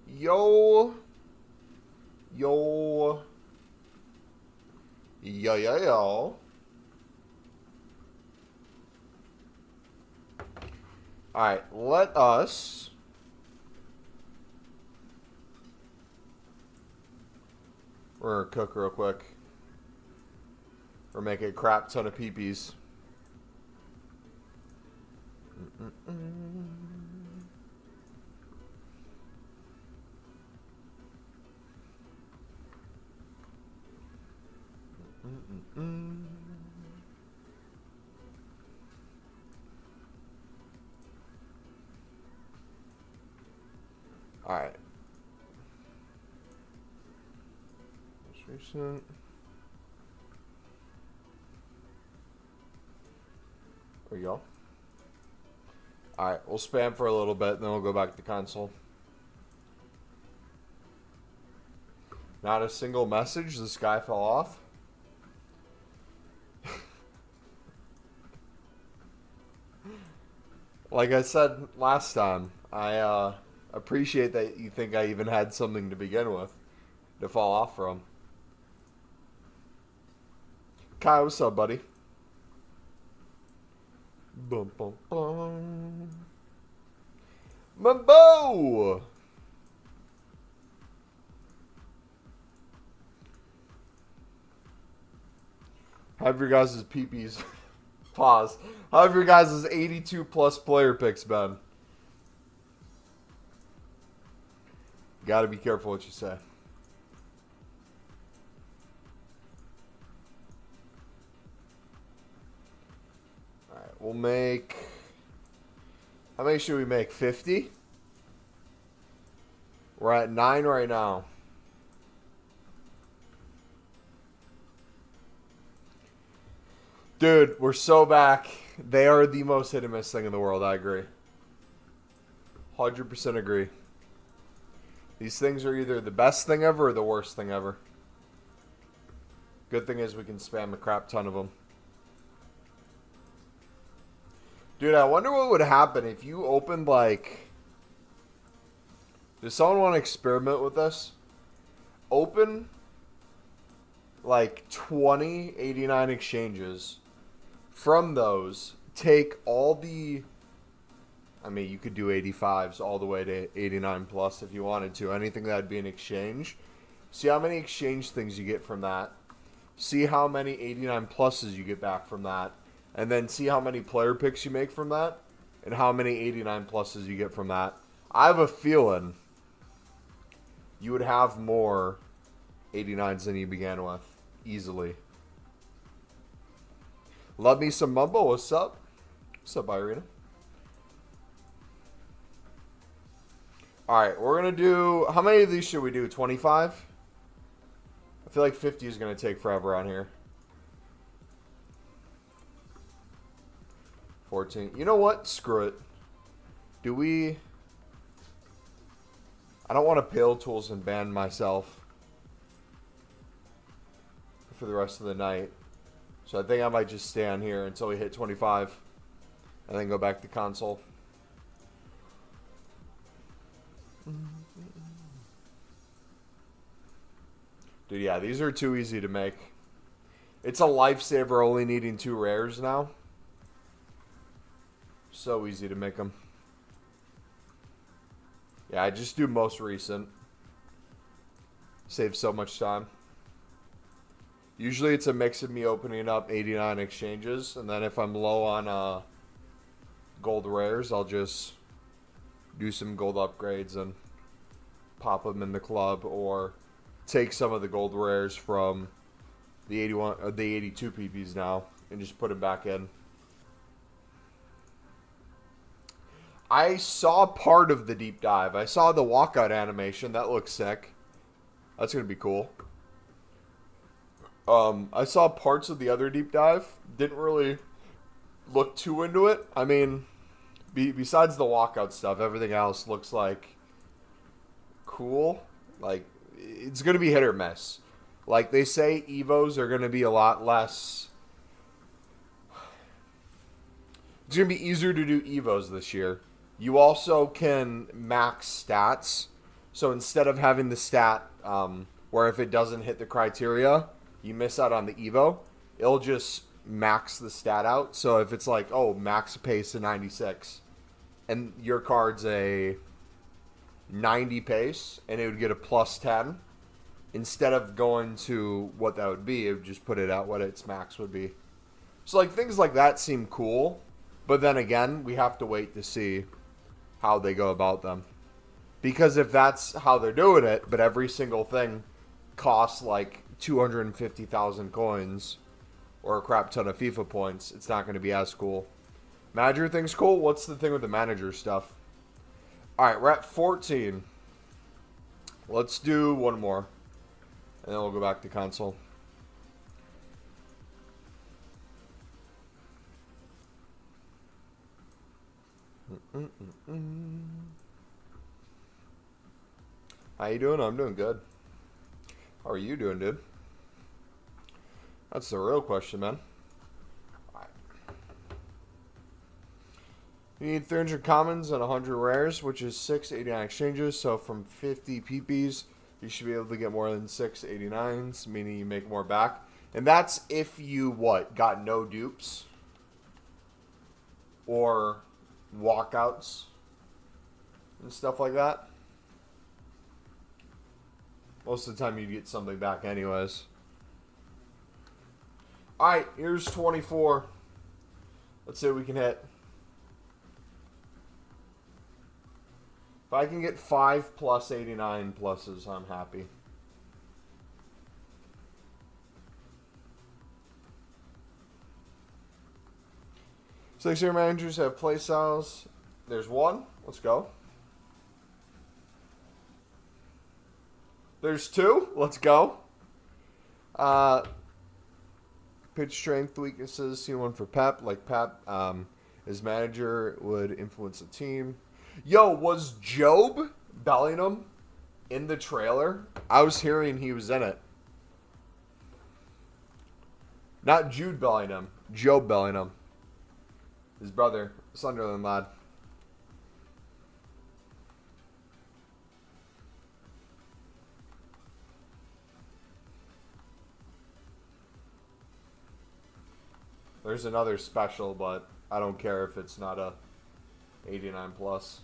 Yo. Yo. Yo, yo, yo. Alright, let us... We're gonna cook real quick. We're making a crap ton of peepees. Alright. Most recent. There we go. Alright, we'll spam for a little bit, then we'll go back to the console. Not a single message. This guy fell off. Like I said last time, I appreciate that you think I even had something to begin with to fall off from. Kai, what's up, buddy? Bum, bum, bum. Mambo! Have your guys' peepees. Pause. How have your guys' 82 plus player picks been? Gotta be careful what you say. Alright, we'll make... How many should we make? 50? We're at 9 right now. Dude, we're so back. They are the most hit and miss thing in the world. I agree. 100% agree. These things are either the best thing ever or the worst thing ever. Good thing is we can spam a crap ton of them. Dude, I wonder what would happen if you opened like... Does someone want to experiment with this? Open like 20 89 exchanges. From those, take all the... I mean, you could do 85s all the way to 89 plus if you wanted to. Anything that would be an exchange. See how many exchange things you get from that. See how many 89 pluses you get back from that. And then see how many player picks you make from that. And how many 89 pluses you get from that. I have a feeling you would have more 89s than you began with. Easily. Love me some Mumbo. What's up? What's up, Irina? Alright, we're going to do... How many of these should we do? 25? I feel like 50 is going to take forever on here. 14. You know what? Screw it. Do we... I don't want to pale tools and ban myself for the rest of the night. So I think I might just stay on here until we hit 25. And then go back to console. Dude, yeah, these are too easy to make. It's a lifesaver only needing 2 rares now. So easy to make them. Yeah, I just do most recent. Saves so much time. Usually it's a mix of me opening up 89 exchanges. And then if I'm low on gold rares, I'll just do some gold upgrades and pop them in the club. Or take some of the gold rares from the 81 or the 82 PPs now and just put them back in. I saw part of the deep dive. I saw the walkout animation. That looks sick. That's going to be cool. I saw parts of the other deep dive. Didn't really look too into it. I mean, besides the walkout stuff, everything else looks like cool. Like, it's going to be hit or miss. Like they say, Evos are going to be a lot less. It's going to be easier to do Evos this year. You also can max stats. So instead of having the stat where if it doesn't hit the criteria, you miss out on the Evo, it'll just max the stat out. So if it's like, oh, max pace of 96, and your card's a 90 pace, and it would get a plus 10, instead of going to what that would be, it would just put it at what its max would be. So like things like that seem cool, but then again, we have to wait to see how they go about them. Because if that's how they're doing it, but every single thing costs like 250,000 coins or a crap ton of FIFA points, it's not going to be as cool. Manager thing's cool. What's the thing with the manager stuff? All right, we're at 14. Let's do one more, and then we'll go back to console. How you doing? I'm doing good. How are you doing, dude? That's the real question, man. All right. You need 300 commons and 100 rares, which is 689 exchanges. So from 50 PPs, you should be able to get more than 689s, meaning you make more back. And that's if you, what, got no dupes? Or walkouts and stuff like that. Most of the time you get something back anyways. Alright, here's 24. Let's see what we can hit. If I can get 5 plus 89 pluses, I'm happy. Six-year managers have play styles. There's one. Let's go. There's two. Let's go. Pitch strength, weaknesses. See one for Pep. Like Pep, his manager would influence the team. Yo, was Job Bellingham in the trailer? I was hearing he was in it. Not Jude Bellingham. Job Bellingham. His brother, Sunderland lad. There's another special, but I don't care if it's not a 89 plus.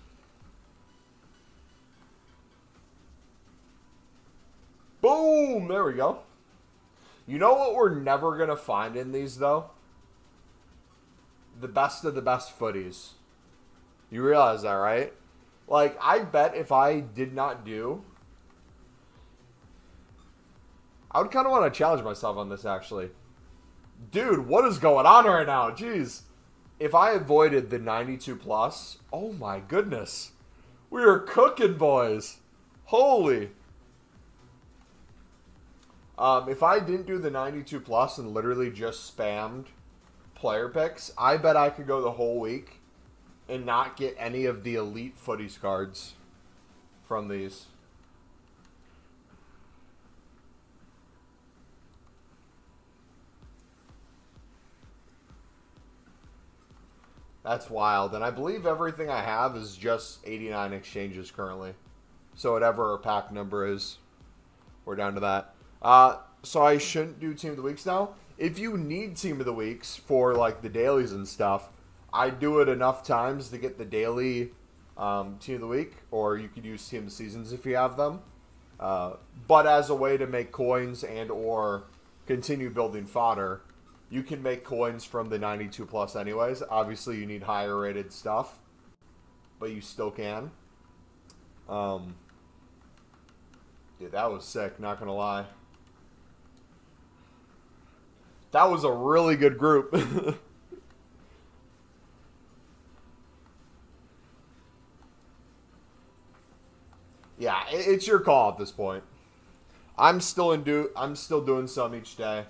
Boom! There we go. You know what we're never going to find in these, though? The best of the best footies. You realize that, right? Like, I bet if I did not do... I would kind of want to challenge myself on this, actually. Dude, what is going on right now? Jeez. If I avoided the 92 plus, oh my goodness. We are cooking, boys. Holy. If I didn't do the 92 plus and literally just spammed player picks, I bet I could go the whole week and not get any of the elite footies cards from these. That's wild. And I believe everything I have is just 89 exchanges currently. So whatever our pack number is, we're down to that. So I shouldn't do Team of the Weeks now. If you need Team of the Weeks for like the dailies and stuff, I do it enough times to get the daily Team of the Week. Or you could use Team of the Seasons if you have them. But as a way to make coins and or continue building fodder, you can make coins from the 92 plus anyways. Obviously, you need higher rated stuff, but you still can. Dude, that was sick, not gonna lie. That was a really good group. Yeah, it's your call at this point. I'm still doing some each day,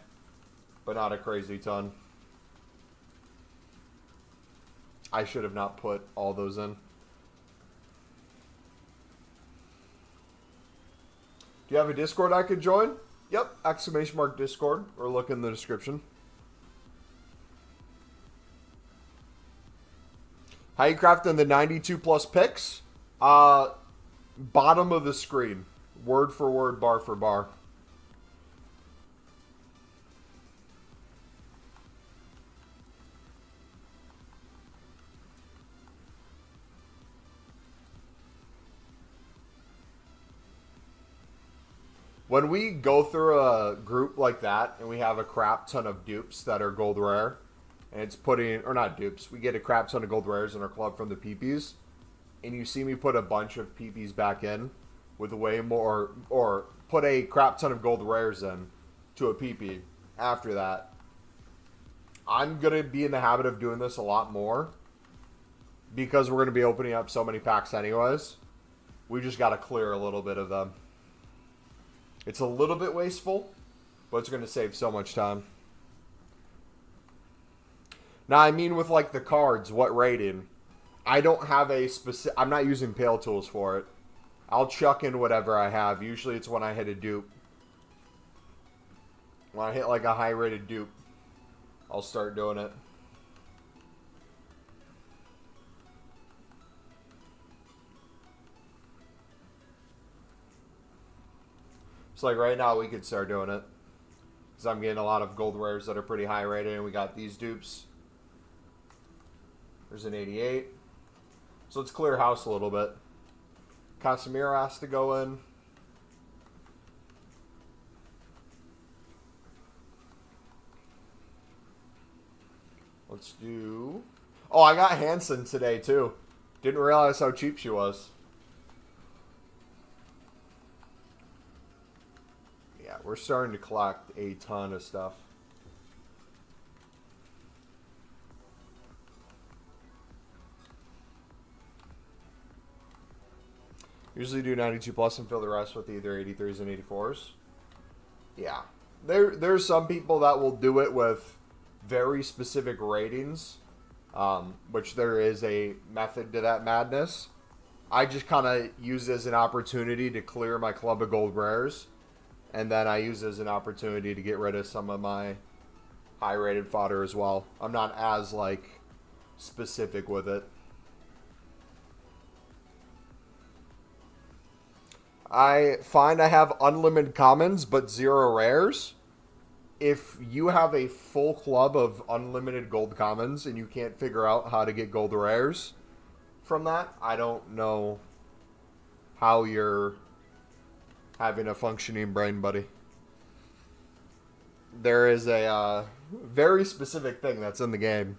but not a crazy ton. I should have not put all those in. Do you have a Discord I could join? Yep, ! Discord, or look in the description. How you crafting the 92 plus picks? Bottom of the screen. Word for word, bar for bar. When we go through a group like that and we have a crap ton of dupes that are gold rare, and it's putting, or not dupes, we get a crap ton of gold rares in our club from the PPs, and you see me put a bunch of PPs back in with way more, or put a crap ton of gold rares in to a PP after that, I'm going to be in the habit of doing this a lot more because we're going to be opening up so many packs anyways. We just got to clear a little bit of them. It's a little bit wasteful, but it's going to save so much time. Now, I mean with like the cards, what rating? I don't have a specific... I'm not using Pale Tools for it. I'll chuck in whatever I have. Usually it's when I hit a dupe. When I hit like a high rated dupe, I'll start doing it. So like right now we could start doing it. Because I'm getting a lot of gold rares that are pretty high rated, and we got these dupes. There's an 88. So let's clear house a little bit. Casemiro has to go in. Let's do... Oh, I got Hansen today too. Didn't realize how cheap she was. Yeah, we're starting to collect a ton of stuff. Usually do 92 plus and fill the rest with either 83s and 84s. Yeah. There's some people that will do it with very specific ratings, which there is a method to that madness. I just kind of use it as an opportunity to clear my club of gold rares, and then I use it as an opportunity to get rid of some of my high-rated fodder as well. I'm not as, like, specific with it. I find I have unlimited commons but 0 rares. If you have a full club of unlimited gold commons and you can't figure out how to get gold rares from that, I don't know how you're having a functioning brain, buddy. There is a very specific thing that's in the game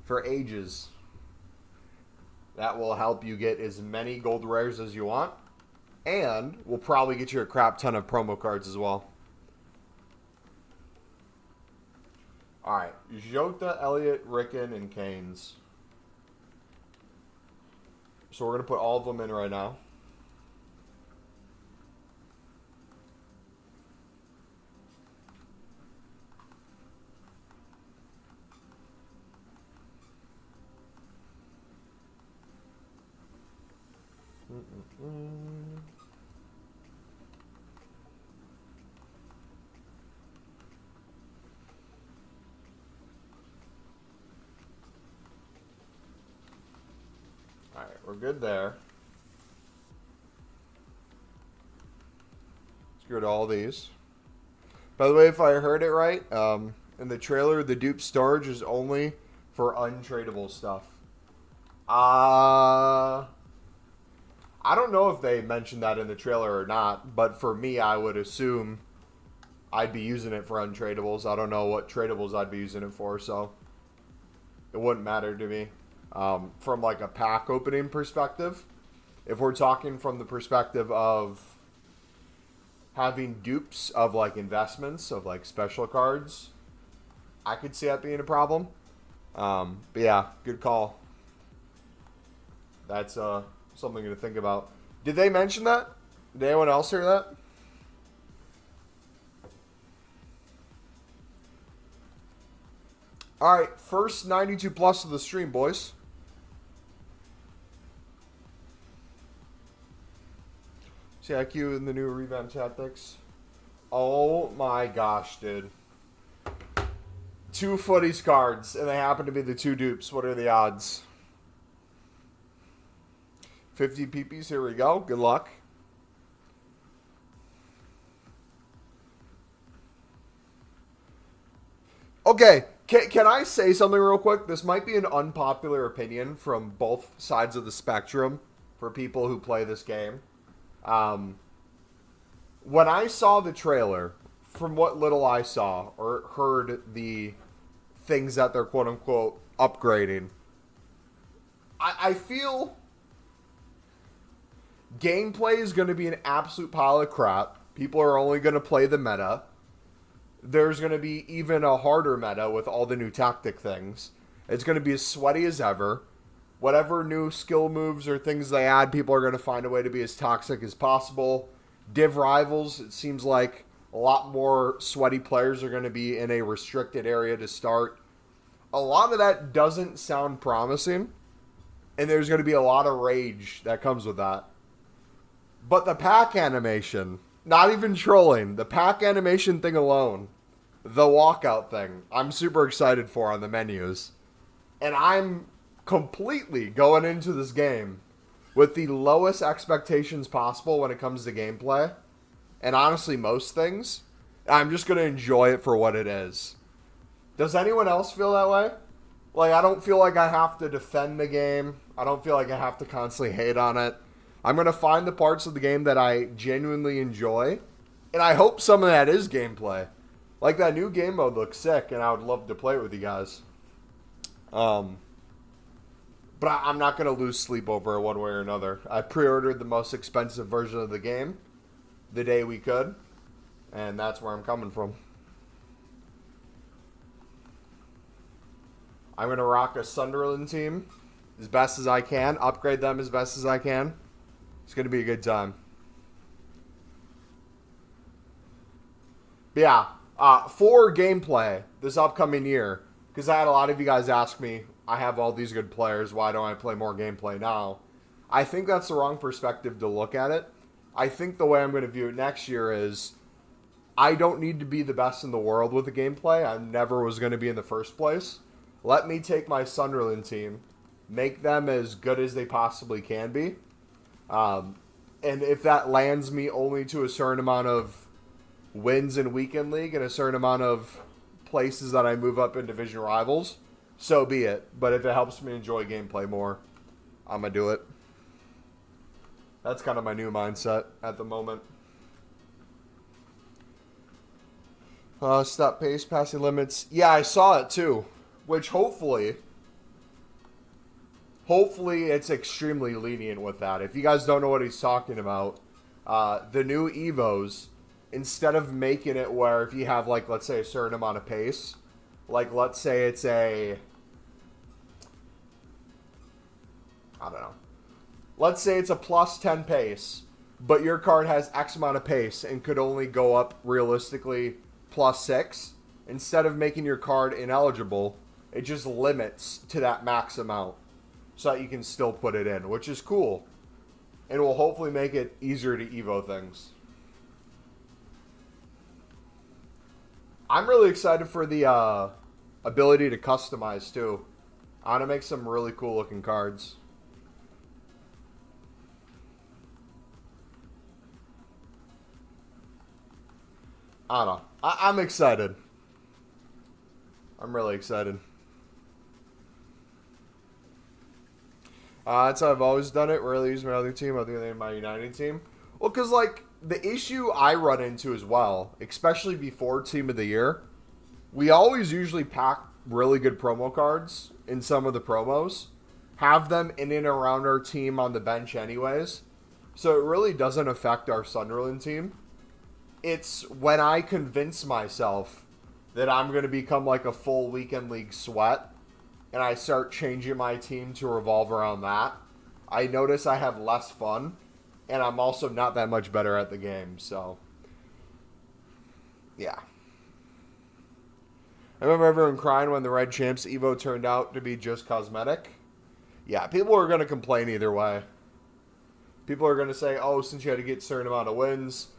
for ages that will help you get as many gold rares as you want, and will probably get you a crap ton of promo cards as well. Alright, Jota, Elliott, Ricken, and Canes. So we're going to put all of them in right now. Alright, we're good there. Let's go to all these. By the way, if I heard it right, in the trailer, the dupe storage is only for untradeable stuff. I don't know if they mentioned that in the trailer or not, but for me, I would assume I'd be using it for untradables. I don't know what tradables I'd be using it for, so it wouldn't matter to me. From like a pack opening perspective, if we're talking from the perspective of having dupes of like investments, of like special cards, I could see that being a problem. But yeah, good call. That's something to think about. Did they mention that? Did anyone else hear that? Alright, first 92 plus of the stream, boys. CIQ in the new revamp tactics. Oh my gosh, dude. 2 footies cards, and they happen to be the 2 dupes. What are the odds? 50 PPs, here we go. Good luck. Okay, can I say something real quick? This might be an unpopular opinion from both sides of the spectrum for people who play this game. When I saw the trailer, from what little I saw or heard the things that they're quote-unquote upgrading, I feel gameplay is going to be an absolute pile of crap. People are only going to play the meta. There's going to be even a harder meta with all the new tactic things. It's going to be as sweaty as ever. Whatever new skill moves or things they add, people are going to find a way to be as toxic as possible. Div rivals, it seems like a lot more sweaty players are going to be in a restricted area to start. A lot of that doesn't sound promising, and there's going to be a lot of rage that comes with that. But the pack animation, not even trolling, the pack animation thing alone, the walkout thing, I'm super excited for on the menus. And I'm completely going into this game with the lowest expectations possible when it comes to gameplay. And honestly, most things. I'm just going to enjoy it for what it is. Does anyone else feel that way? Like, I don't feel like I have to defend the game. I don't feel like I have to constantly hate on it. I'm going to find the parts of the game that I genuinely enjoy. And I hope some of that is gameplay. Like, that new game mode looks sick, and I would love to play it with you guys. But I'm not going to lose sleep over it one way or another. I pre-ordered the most expensive version of the game the day we could. And that's where I'm coming from. I'm going to rock a Sunderland team as best as I can. Upgrade them as best as I can. It's going to be a good time. But yeah, for gameplay this upcoming year, because I had a lot of you guys ask me, I have all these good players, why don't I play more gameplay now? I think that's the wrong perspective to look at it. I think the way I'm going to view it next year is I don't need to be the best in the world with the gameplay. I never was going to be in the first place. Let me take my Sunderland team, make them as good as they possibly can be. And if that lands me only to a certain amount of wins in weekend league and a certain amount of places that I move up in division rivals, so be it. But if it helps me enjoy gameplay more, I'm going to do it. That's kind of my new mindset at the moment. Stop pace, passing limits. Yeah, I saw it too. Which hopefully it's extremely lenient with that. If you guys don't know what he's talking about, the new Evos, instead of making it where if you have, like, let's say a certain amount of pace, like, let's say it's a, I don't know. Let's say it's a plus 10 pace, but your card has X amount of pace and could only go up realistically plus 6. Instead of making your card ineligible, it just limits to that max amount so that you can still put it in, which is cool. And will hopefully make it easier to Evo things. I'm really excited for the ability to customize too. I want to make some really cool looking cards. I don't know. I'm excited. I'm really excited. That's how I've always done it. Rarely use my other team other than my United team. Well, because, like, the issue I run into as well, especially before Team of the Year, we always usually pack really good promo cards in some of the promos, have them in and around our team on the bench anyways, so it really doesn't affect our Sunderland team. It's when I convince myself that I'm going to become like a full weekend league sweat and I start changing my team to revolve around that, I notice I have less fun and I'm also not that much better at the game, so yeah. I remember everyone crying when the Red Champs Evo turned out to be just cosmetic. Yeah, people are going to complain either way. People are going to say, oh, since you had to get a certain amount of wins,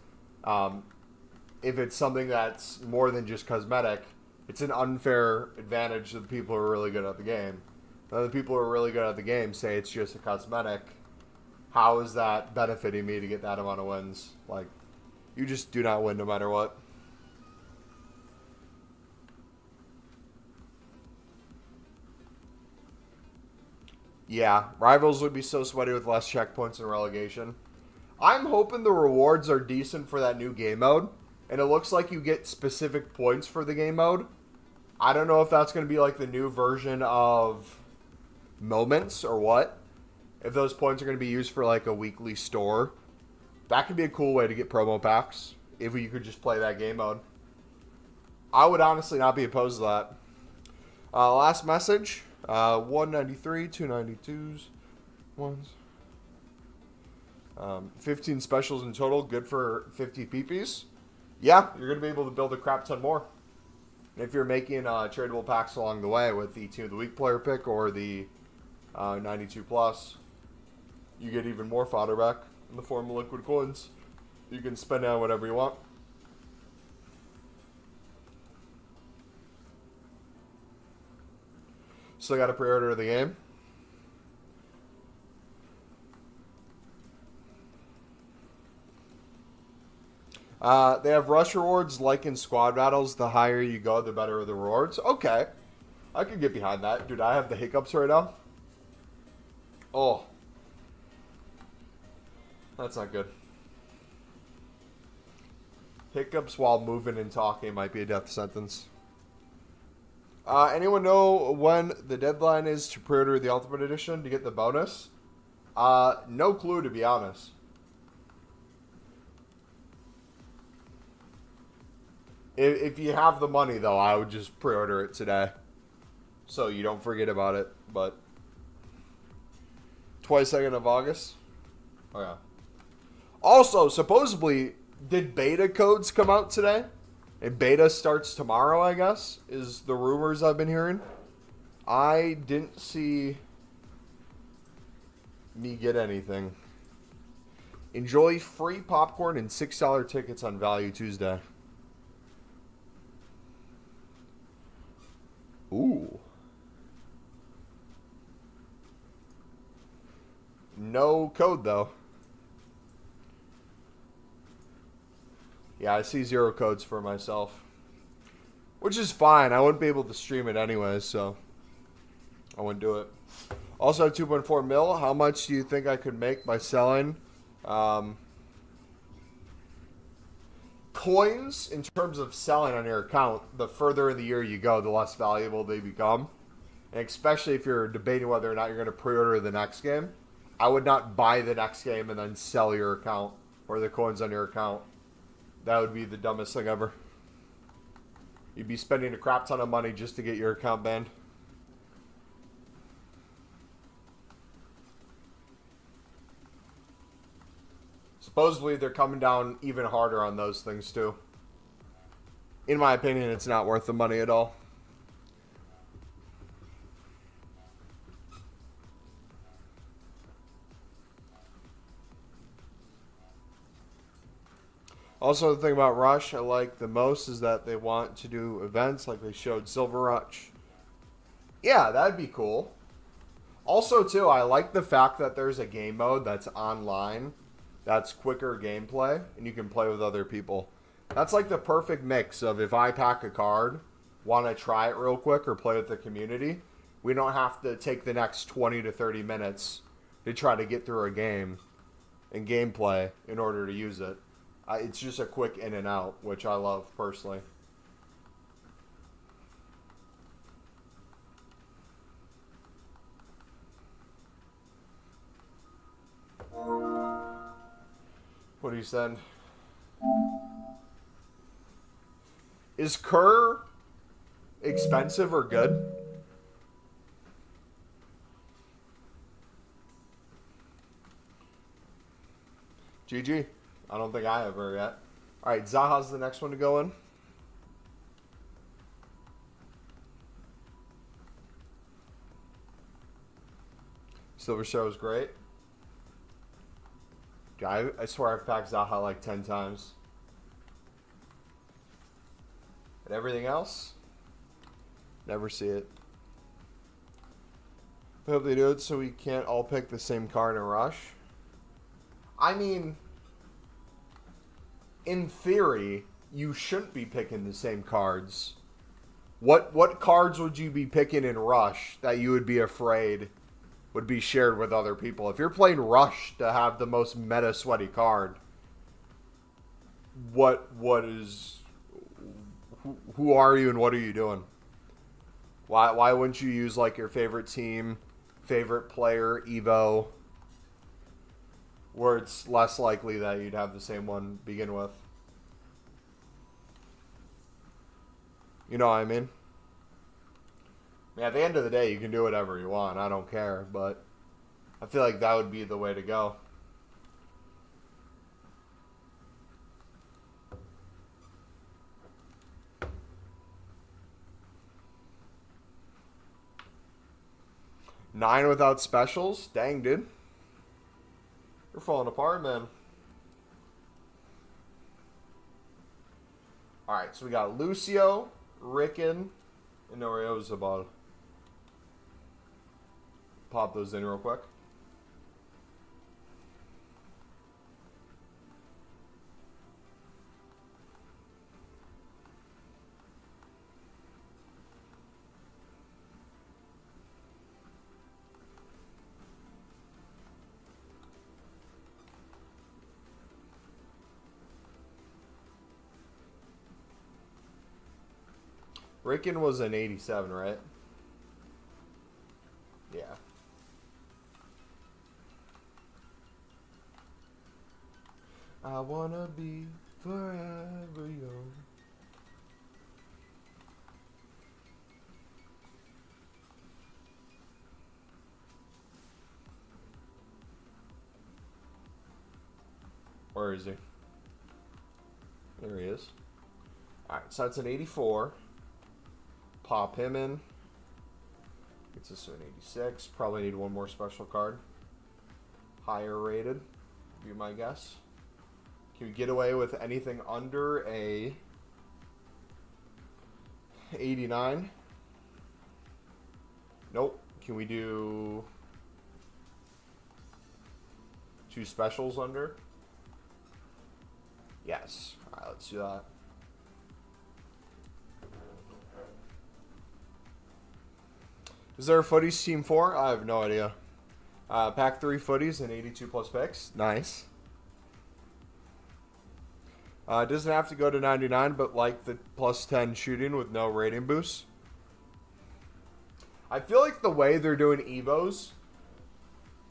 if it's something that's more than just cosmetic, it's an unfair advantage to the people who are really good at the game. Now, the people who are really good at the game say it's just a cosmetic. How is that benefiting me to get that amount of wins? Like, you just do not win no matter what. Yeah, rivals would be so sweaty with less checkpoints and relegation. I'm hoping the rewards are decent for that new game mode. And it looks like you get specific points for the game mode. I don't know if that's going to be like the new version of moments or what. If those points are going to be used for like a weekly store. That could be a cool way to get promo packs. If you could just play that game mode. I would honestly not be opposed to that. Last message. 193, 292s, ones. 15 specials in total. Good for 50 PPs. Yeah, you're going to be able to build a crap ton more. If you're making tradable packs along the way with the Team of the Week player pick or the 92 plus, you get even more fodder back in the form of liquid coins. You can spend on whatever you want. Still got to pre-order the game. They have rush rewards like in squad battles. The higher you go, the better the rewards. Okay. I could get behind that. Dude, I have the hiccups right now. Oh. That's not good. Hiccups while moving and talking might be a death sentence. Anyone know when the deadline is to pre-order the Ultimate Edition to get the bonus? No clue, to be honest. If you have the money, though, I would just pre-order it today. So you don't forget about it. But 22nd of August? Oh, yeah. Also, supposedly, did beta codes come out today? And beta starts tomorrow, I guess, is the rumors I've been hearing. I didn't see me get anything. Enjoy free popcorn and $6 tickets on Value Tuesday. Ooh. No code, though. Yeah, I see 0 codes for myself. Which is fine. I wouldn't be able to stream it anyways, so I wouldn't do it. Also, 2.4 mil. How much do you think I could make by selling coins in terms of selling on your account? The further in the year you go, the less valuable they become. And especially if you're debating whether or not you're going to pre-order the next game. I would not buy the next game and then sell your account or the coins on your account. That would be the dumbest thing ever. You'd be spending a crap ton of money just to get your account banned. Supposedly, they're coming down even harder on those things, too. In my opinion, it's not worth the money at all. Also, the thing about Rush I like the most is that they want to do events like they showed Silver Rush. Yeah, that'd be cool. Also, too, I like the fact that there's a game mode that's online, that's quicker gameplay, and you can play with other people. That's like the perfect mix of if I pack a card, want to try it real quick or play with the community, we don't have to take the next 20 to 30 minutes to try to get through a game and gameplay in order to use it. It's just a quick in and out, which I love personally. What do you send? Is Kerr expensive or good? GG. I don't think I have her yet. All right, Zaha's the next one to go in. Silver Show is great. I swear I've packed Zaha like 10 times. And everything else, never see it. I hope they do it so we can't all pick the same card in Rush. I mean, in theory, you shouldn't be picking the same cards. What cards would you be picking in Rush that you would be afraid would be shared with other people? If you're playing Rush to have the most meta sweaty card, what is... Who are you and what are you doing? Why wouldn't you use like your favorite team, favorite player, Evo, where it's less likely that you'd have the same one begin with? You know what I mean? I mean, at the end of the day, you can do whatever you want. I don't care, but I feel like that would be the way to go. Nine without specials? Dang, dude. You're falling apart, man. Alright, so we got Lucio, Ricken, and Oriozabal. Pop those in real quick. Ricken was an 87, right? Yeah. I wanna be forever young. Where is he? There he is. Alright, so that's an 84. Pop him in. Gets us to an 86. Probably need one more special card. Higher rated, be my guess. Can we get away with anything under a 89? Nope. Can we do 2 specials under? Yes. Alright, let's do that. Is there a Footies Team 4? I have no idea. Pack 3 Footies and 82 plus picks. Nice. Doesn't have to go to 99, but like the plus 10 shooting with no rating boost. I feel like the way they're doing Evos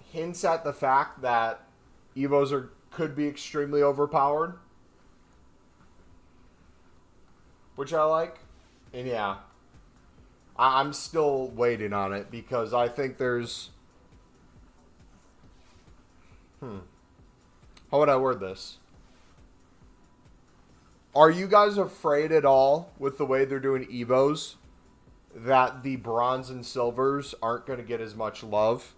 hints at the fact that Evos could be extremely overpowered. Which I like. And yeah. I'm still waiting on it because I think there's... How would I word this? Are you guys afraid at all with the way they're doing Evos that the bronze and silvers aren't going to get as much love?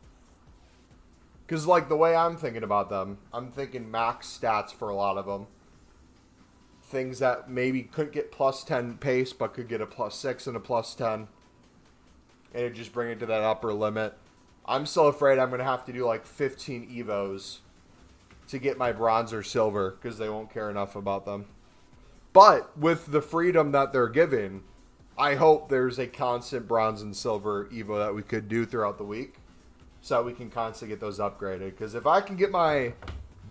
Because like the way I'm thinking about them, I'm thinking max stats for a lot of them. Things that maybe couldn't get plus 10 pace but could get a plus 6 and a plus 10. And it just bring it to that upper limit. I'm still afraid I'm going to have to do like 15 Evos to get my bronze or silver because they won't care enough about them. But with the freedom that they're giving, I hope there's a constant bronze and silver Evo that we could do throughout the week so that we can constantly get those upgraded. Because if I can get my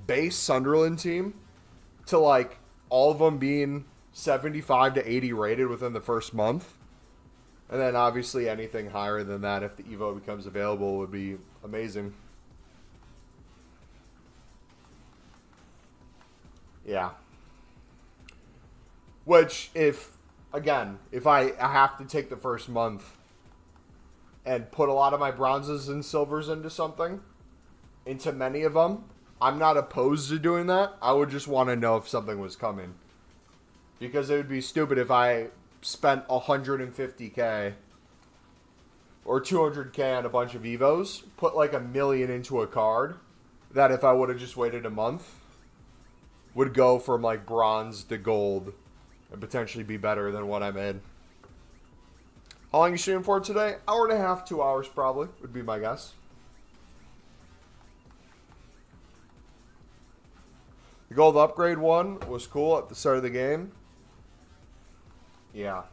base Sunderland team to like all of them being 75 to 80 rated within the first month, and then obviously anything higher than that if the Evo becomes available would be amazing. Yeah. Which, if I have to take the first month and put a lot of my bronzes and silvers into something, into many of them, I'm not opposed to doing that. I would just want to know if something was coming. Because it would be stupid if I spent 150k or 200k on a bunch of Evos, put like $1 million into a card, that if I would have just waited a month, would go from like bronze to gold and potentially be better than what I made. How long are you streaming for today? Hour and a half, 2 hours probably, would be my guess. The gold upgrade one was cool at the start of the game. Yeah.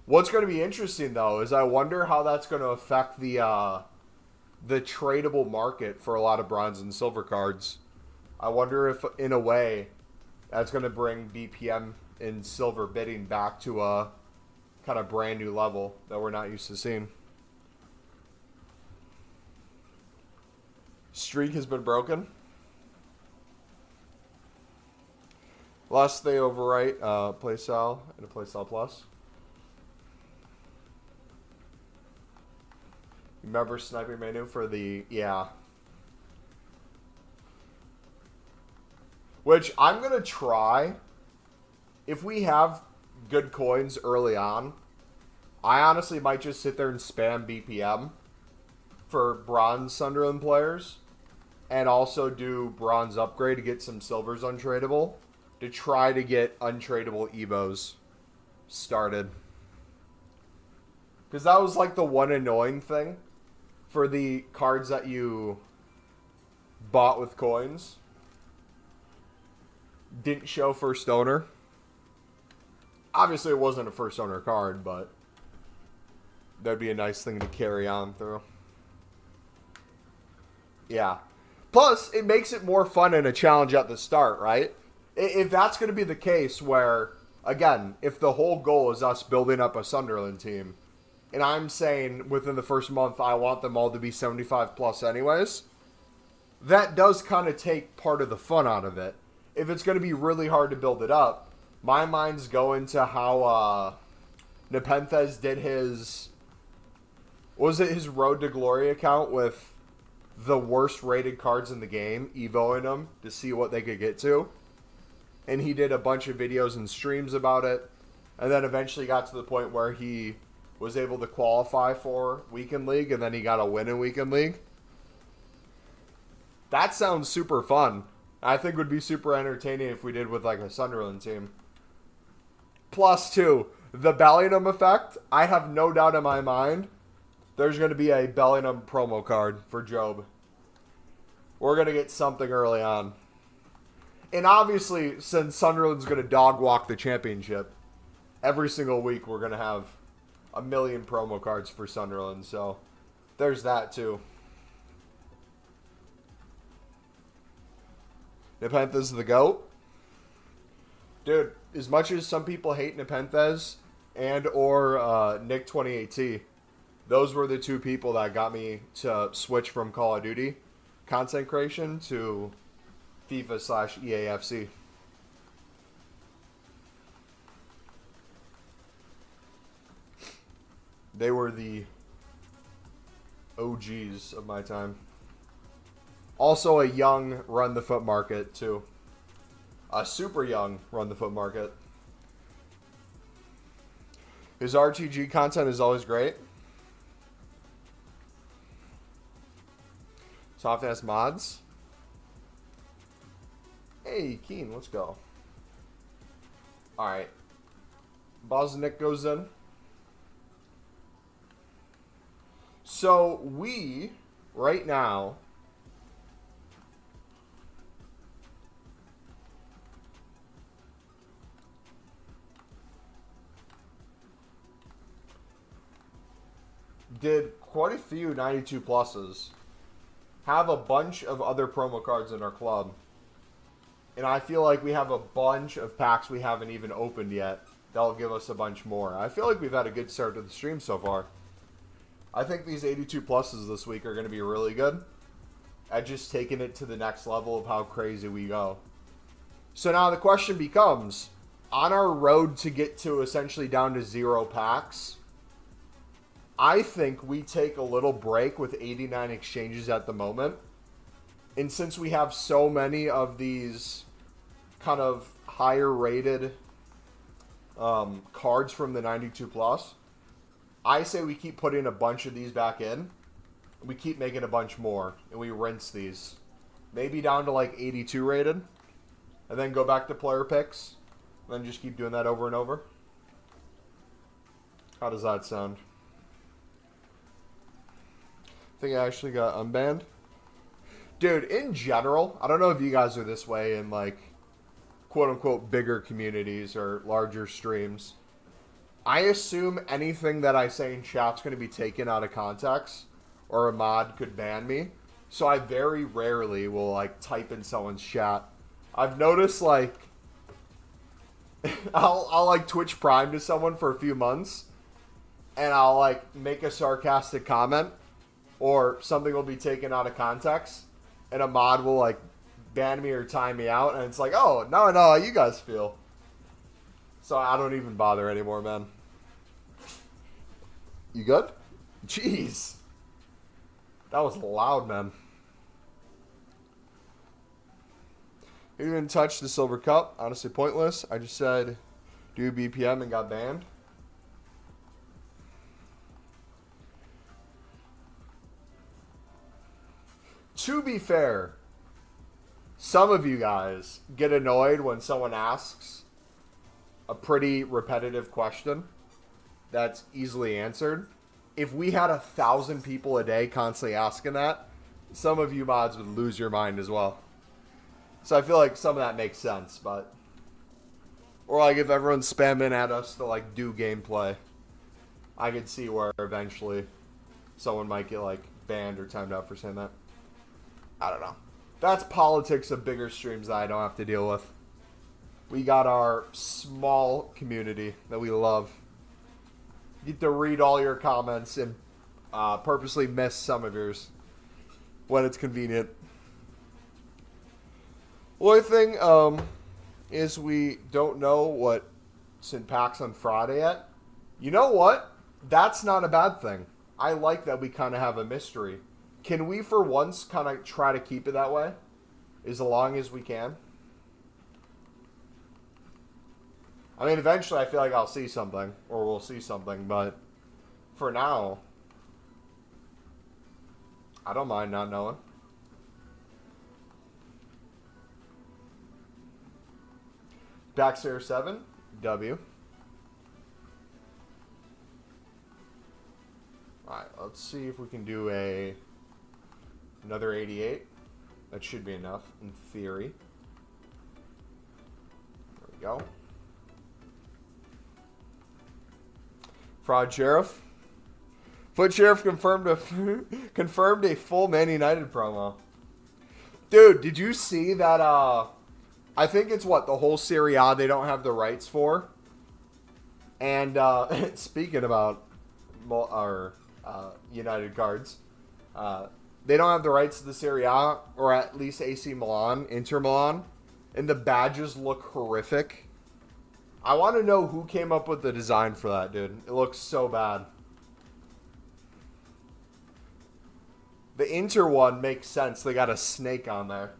What's going to be interesting, though, is I wonder how that's going to affect the tradable market for a lot of bronze and silver cards. I wonder if, in a way, that's going to bring BPM and silver bidding back to a kind of brand new level that we're not used to seeing. Streak has been broken. Last they overwrite playstyle and a playstyle plus. Remember sniping menu for the, yeah. Which I'm going to try. If we have good coins early on, I honestly might just sit there and spam BPM for bronze Sunderland players. And also do bronze upgrade to get some silvers untradeable. To try to get untradeable Evos started. Because that was like the one annoying thing for the cards that you bought with coins. Didn't show first owner. Obviously it wasn't a first owner card, but that'd be a nice thing to carry on through. Yeah. Plus, it makes it more fun and a challenge at the start, right? If that's going to be the case where, again, if the whole goal is us building up a Sunderland team, and I'm saying within the first month I want them all to be 75 plus anyways, that does kind of take part of the fun out of it. If it's going to be really hard to build it up, my mind's going to how Nepenthes did his, what was it, his Road to Glory account with the worst rated cards in the game, evoing them to see what they could get to. And he did a bunch of videos and streams about it. And then eventually got to the point where he was able to qualify for Weekend League. And then he got a win in Weekend League. That sounds super fun. I think would be super entertaining if we did with like a Sunderland team. Plus, too, the Bellingham effect. I have no doubt in my mind there's going to be a Bellingham promo card for Job. We're going to get something early on. And obviously, since Sunderland's going to dog walk the championship, every single week we're going to have a million promo cards for Sunderland. So there's that too. Nepenthes the GOAT. Dude, as much as some people hate Nepenthes and or Nick 2018, those were the two people that got me to switch from Call of Duty content creation to FIFA/EAFC. They were the OGs of my time. Also a young Run the Foot market, too. A super young Run the Foot market. His RTG content is always great. Soft ass mods. Hey, Keen, let's go. Alright. Bosnick goes in. So, we, right now, did quite a few 92 pluses. Have a bunch of other promo cards in our club. And I feel like we have a bunch of packs we haven't even opened yet. That'll give us a bunch more. I feel like we've had a good start to the stream so far. I think these 82 pluses this week are going to be really good. At just taking it to the next level of how crazy we go. So now the question becomes, on our road to get to essentially down to 0 packs, I think we take a little break with 89 exchanges at the moment. And since we have so many of these kind of higher rated cards from the 92 plus, I say we keep putting a bunch of these back in We keep making a bunch more, and we rinse these. Maybe down to like 82 rated. And then go back to player picks. And then just keep doing that over and over. How does that sound? I think I actually got unbanned. Dude, in general, I don't know if you guys are this way in like quote-unquote bigger communities or larger streams. I assume anything that I say in chat's going to be taken out of context or a mod could ban me. So I very rarely will like type in someone's chat. I've noticed like I'll like Twitch Prime to someone for a few months and I'll like make a sarcastic comment or something will be taken out of context and a mod will like ban me or time me out and it's like, oh, now I know how you guys feel. So I don't even bother anymore, man. You good? Jeez. That was loud, man. You didn't touch the silver cup. Honestly pointless. I just said do BPM and got banned. To be fair, some of you guys get annoyed when someone asks a pretty repetitive question that's easily answered. If we had 1,000 people a day constantly asking that, some of you mods would lose your mind as well. So I feel like some of that makes sense, but... Or like if everyone's spamming at us to like do gameplay, I could see where eventually someone might get like banned or timed out for saying that. I don't know. That's politics of bigger streams that I don't have to deal with. We got our small community that we love. You get to read all your comments and purposely miss some of yours when it's convenient. Only thing is we don't know what's in packs on Friday yet. You know what? That's not a bad thing. I like that we kind of have a mystery. Can we, for once, kind of try to keep it that way? As long as we can? I mean, eventually I feel like I'll see something. Or we'll see something. But for now, I don't mind not knowing. Backstair 7, W. Alright, let's see if we can do another 88. That should be enough, in theory. There we go. Fraud Sheriff. Foot Sheriff confirmed a full Man United promo. Dude, did you see that, I think it's what, the whole Serie A they don't have the rights for? And, speaking about United cards, they don't have the rights to the Serie A, or at least AC Milan, Inter Milan, and the badges look horrific. I want to know who came up with the design for that, dude. It looks so bad. The Inter one makes sense. They got a snake on there.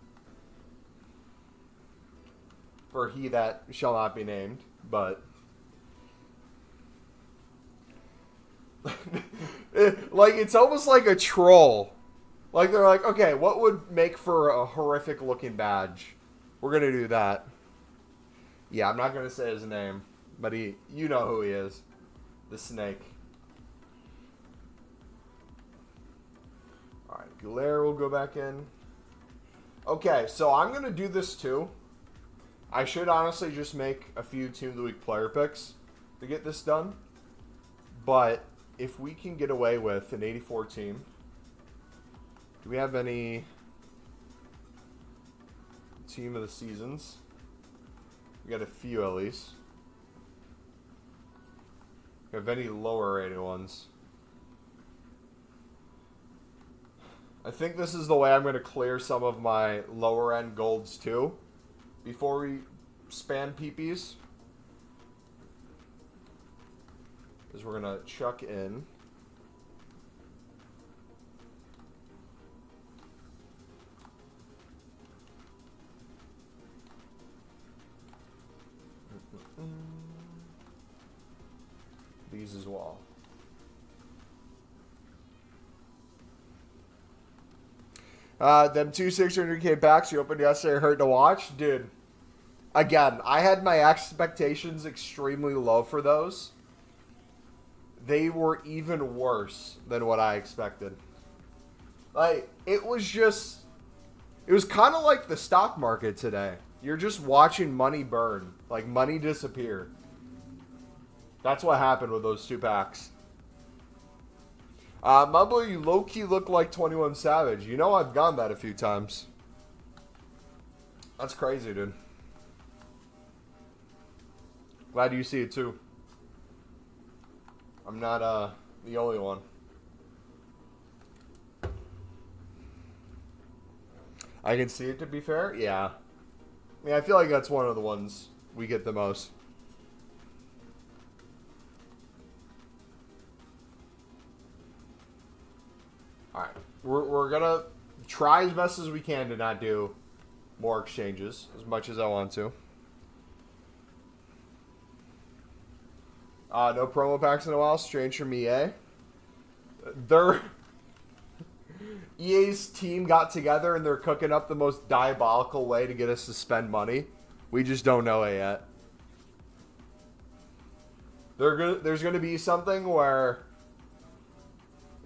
For he that shall not be named, but... like, it's almost like a troll. Like, they're like, okay, what would make for a horrific looking badge? We're gonna do that. Yeah, I'm not gonna say his name, but you know who he is. The snake. Alright, Gulaire will go back in. Okay, so I'm gonna do this too. I should honestly just make a few Team of the Week player picks to get this done. But if we can get away with an 84 team, do we have any team of the seasons? We got a few at least. We have any lower rated ones? I think this is the way I'm going to clear some of my lower end golds too. Before we span PPs. Is we're going to chuck in these as well. Them two 600K packs you opened yesterday hurt to watch. Dude, again, I had my expectations extremely low for those. They were even worse than what I expected. Like, it was kind of like the stock market today. You're just watching money burn. Like, money disappear. That's what happened with those two packs. Mumble, you low-key look like 21 Savage. You know I've gone that a few times. That's crazy, dude. Glad you see it, too. I'm not, the only one. I can see it, to be fair. Yeah. I mean, I feel like that's one of the ones we get the most. Alright. We're gonna try as best as we can to not do more exchanges as much as I want to. No promo packs in a while. Strange from EA. EA's team got together and they're cooking up the most diabolical way to get us to spend money. We just don't know it yet. There's going to be something where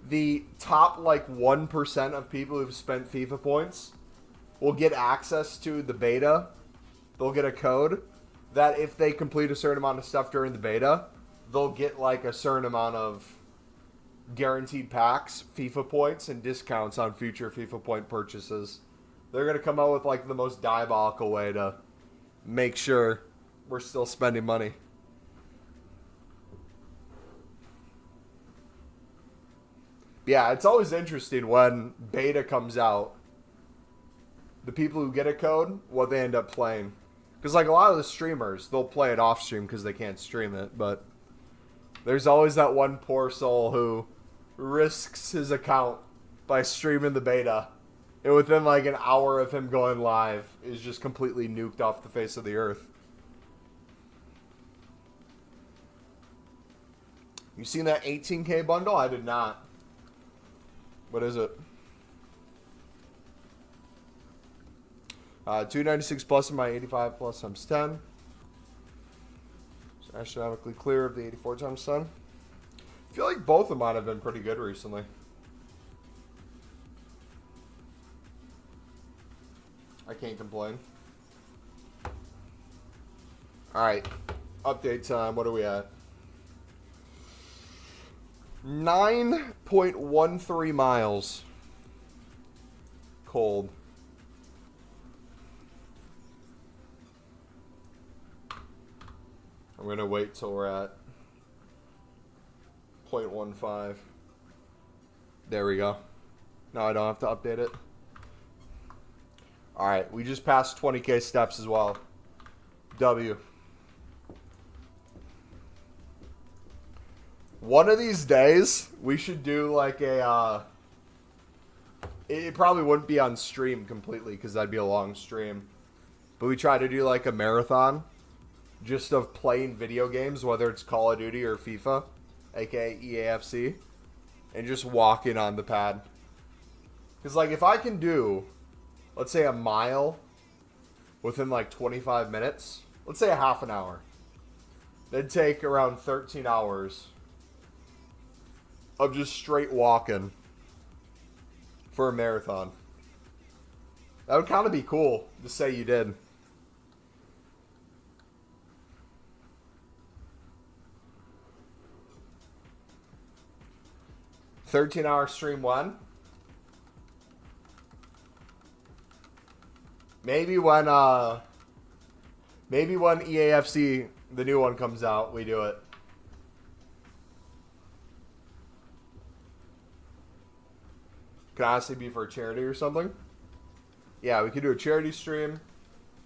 the top like 1% of people who've spent FIFA points will get access to the beta. They'll get a code that if they complete a certain amount of stuff during the beta, they'll get like a certain amount of guaranteed packs, FIFA points, and discounts on future FIFA point purchases. They're going to come out with like the most diabolical way to make sure we're still spending money. Yeah, it's always interesting when beta comes out. The people who get a code, what they end up playing. Because like a lot of the streamers, they'll play it off stream because they can't stream it, but there's always that one poor soul who risks his account by streaming the beta. And within like an hour of him going live, is just completely nuked off the face of the earth. You seen that 18K bundle? I did not. What is it? 296 plus in my 85 plus times 10. So astronomically clear of the 84 times 10. I feel like both of mine have been pretty good recently. I can't complain. Alright. Update time. What are we at? 9.13 miles. Cold. I'm going to wait till we're at 0.15. There we go. Now I don't have to update it. Alright, we just passed 20K steps as well. W. One of these days, we should do like a, it probably wouldn't be on stream completely because that'd be a long stream. But we try to do like a marathon just of playing video games, whether it's Call of Duty or FIFA, aka EAFC, and just walking on the pad. Because like if I can do, let's say a mile within like 25 minutes, let's say a half an hour, that'd take around 13 hours of just straight walking for a marathon. That would kind of be cool to say you did. $13-hour stream one. Maybe when EAFC, the new one, comes out, we do it. Could honestly be for a charity or something. Yeah, we could do a charity stream.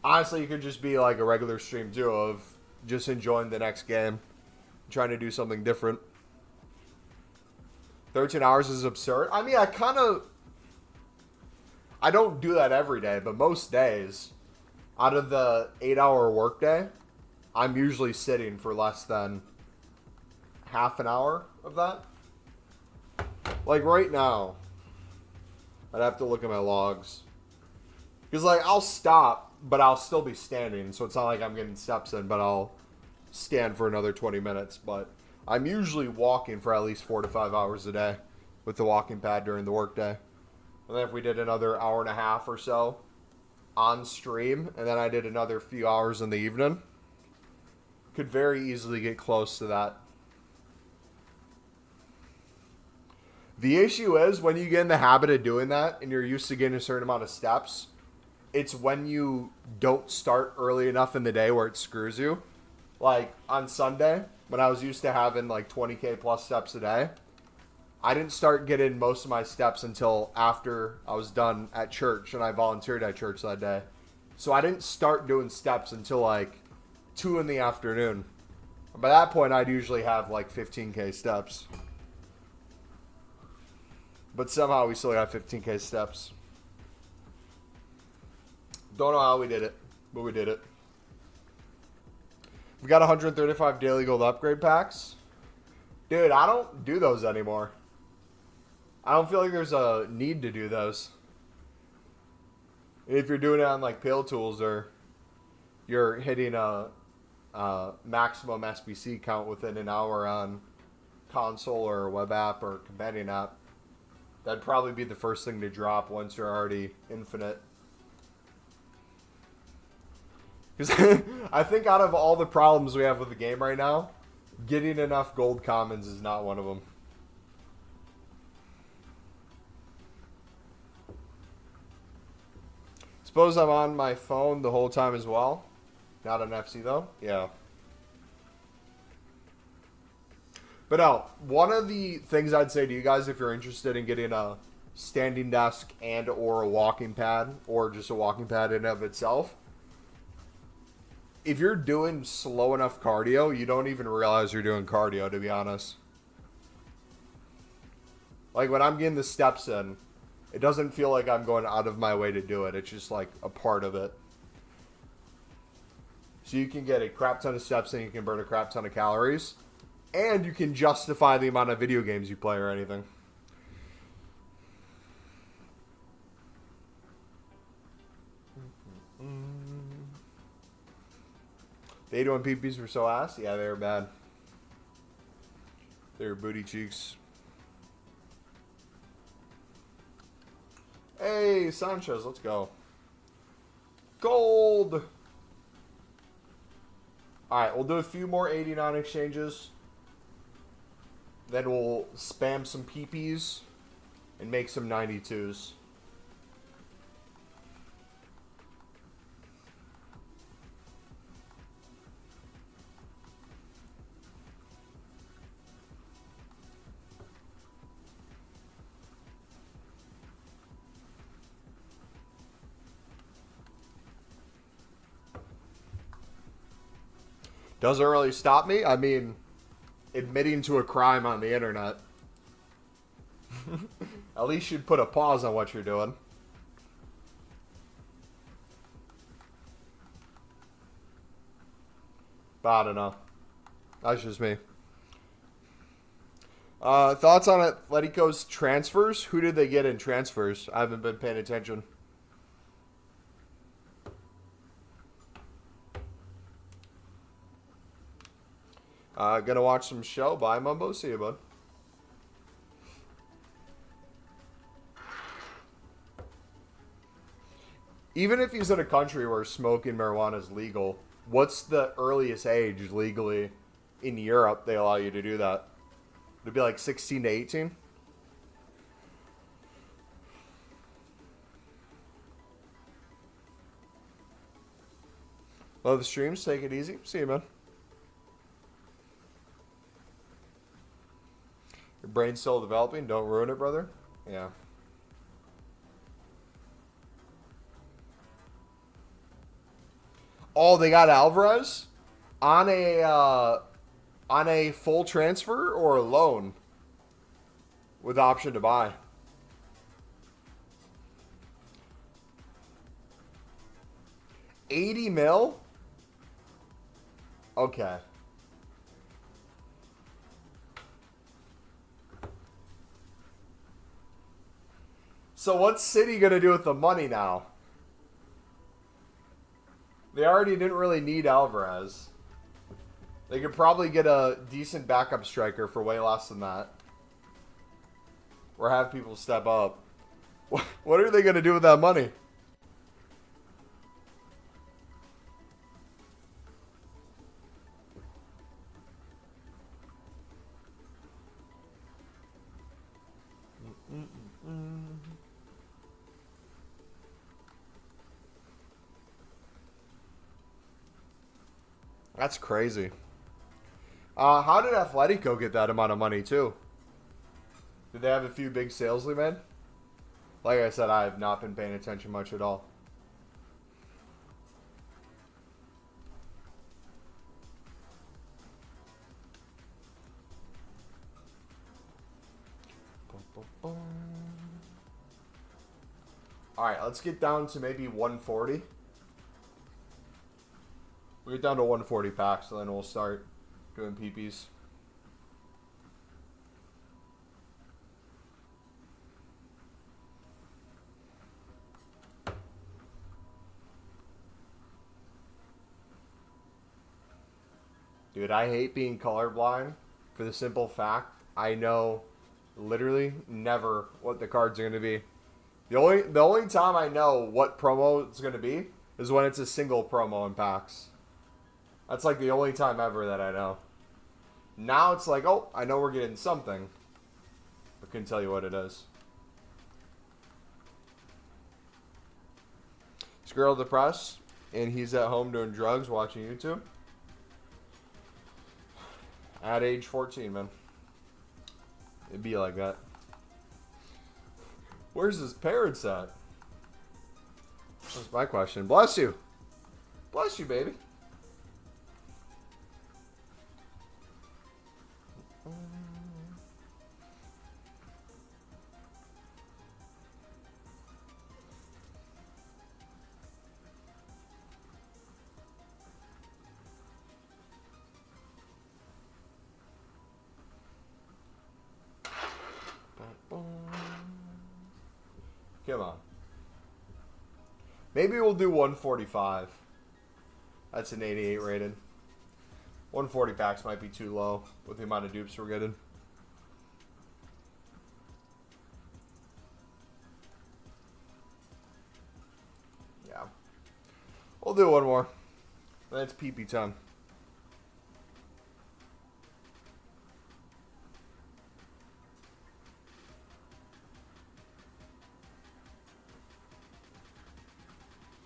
Honestly, it could just be like a regular stream too of just enjoying the next game. Trying to do something different. 13 hours is absurd. I mean, I don't do that every day, but most days, out of the 8-hour workday, I'm usually sitting for less than half an hour of that. Like right now, I'd have to look at my logs. Because, like, I'll stop, but I'll still be standing. So it's not like I'm getting steps in, but I'll stand for another 20 minutes. But I'm usually walking for at least 4 to 5 hours a day with the walking pad during the workday. And then if we did another hour and a half or so on stream, and then I did another few hours in the evening, could very easily get close to that. The issue is when you get in the habit of doing that and you're used to getting a certain amount of steps, it's when you don't start early enough in the day where it screws you. Like on Sunday, when I was used to having like 20K plus steps a day, I didn't start getting most of my steps until after I was done at church, and I volunteered at church that day. So I didn't start doing steps until like 2 in the afternoon. By that point, I'd usually have like 15K steps. But somehow we still got 15K steps. Don't know how we did it, but we did it. We got 135 daily gold upgrade packs. Dude, I don't do those anymore. I don't feel like there's a need to do those. If you're doing it on like Pale Tools or you're hitting a maximum SBC count within an hour on console or web app or companion app, that'd probably be the first thing to drop once you're already infinite. Because I think out of all the problems we have with the game right now, getting enough gold commons is not one of them. Suppose I'm on my phone the whole time as well. Not on FC though. Yeah. But no, one of the things I'd say to you guys if you're interested in getting a standing desk and or a walking pad, or just a walking pad in and of itself, if you're doing slow enough cardio, you don't even realize you're doing cardio, to be honest. Like when I'm getting the steps in, it doesn't feel like I'm going out of my way to do it. It's just like a part of it. So you can get a crap ton of steps in, you can burn a crap ton of calories, and you can justify the amount of video games you play or anything. The 81 PPs were so ass? Yeah, they were bad. They were booty cheeks. Hey, Sanchez, let's go. Gold! Alright, we'll do a few more 89 exchanges. Then we'll spam some PPs and make some 92s. Doesn't really stop me. I mean, admitting to a crime on the internet. At least you'd put a pause on what you're doing. But I don't know. That's just me. Thoughts on Atletico's transfers? Who did they get in transfers? I haven't been paying attention. Gonna watch some show. Bye, Mumbo. See you, bud. Even if he's in a country where smoking marijuana is legal, what's the earliest age legally in Europe they allow you to do that? Would it be like 16 to 18? Love the streams. Take it easy. See you, man. Your brain's still developing. Don't ruin it, brother. Yeah. Oh, they got Alvarez on a full transfer or a loan with option to buy. $80 million? Okay. So what's City going to do with the money now? They already didn't really need Alvarez. They could probably get a decent backup striker for way less than that. Or have people step up. What are they going to do with that money? That's crazy. How did Atletico get that amount of money, too? Did they have a few big sales they made? Like I said, I have not been paying attention much at all. Alright, let's get down to maybe 140. We'll get down to 140 packs, and then we'll start doing PPs. Dude, I hate being colorblind for the simple fact I know literally never what the cards are going to be. The only time I know what promo it's going to be is when it's a single promo in packs. That's like the only time ever that I know. Now it's like, oh, I know we're getting something. I couldn't tell you what it is. This girl depressed, and he's at home doing drugs, watching YouTube. At age 14, man. It'd be like that. Where's his parents at? That's my question. Bless you. Bless you, baby. Come on. Maybe we'll do 145. That's an 88 rated. 140 packs might be too low with the amount of dupes we're getting. Yeah. We'll do one more. That's PP time.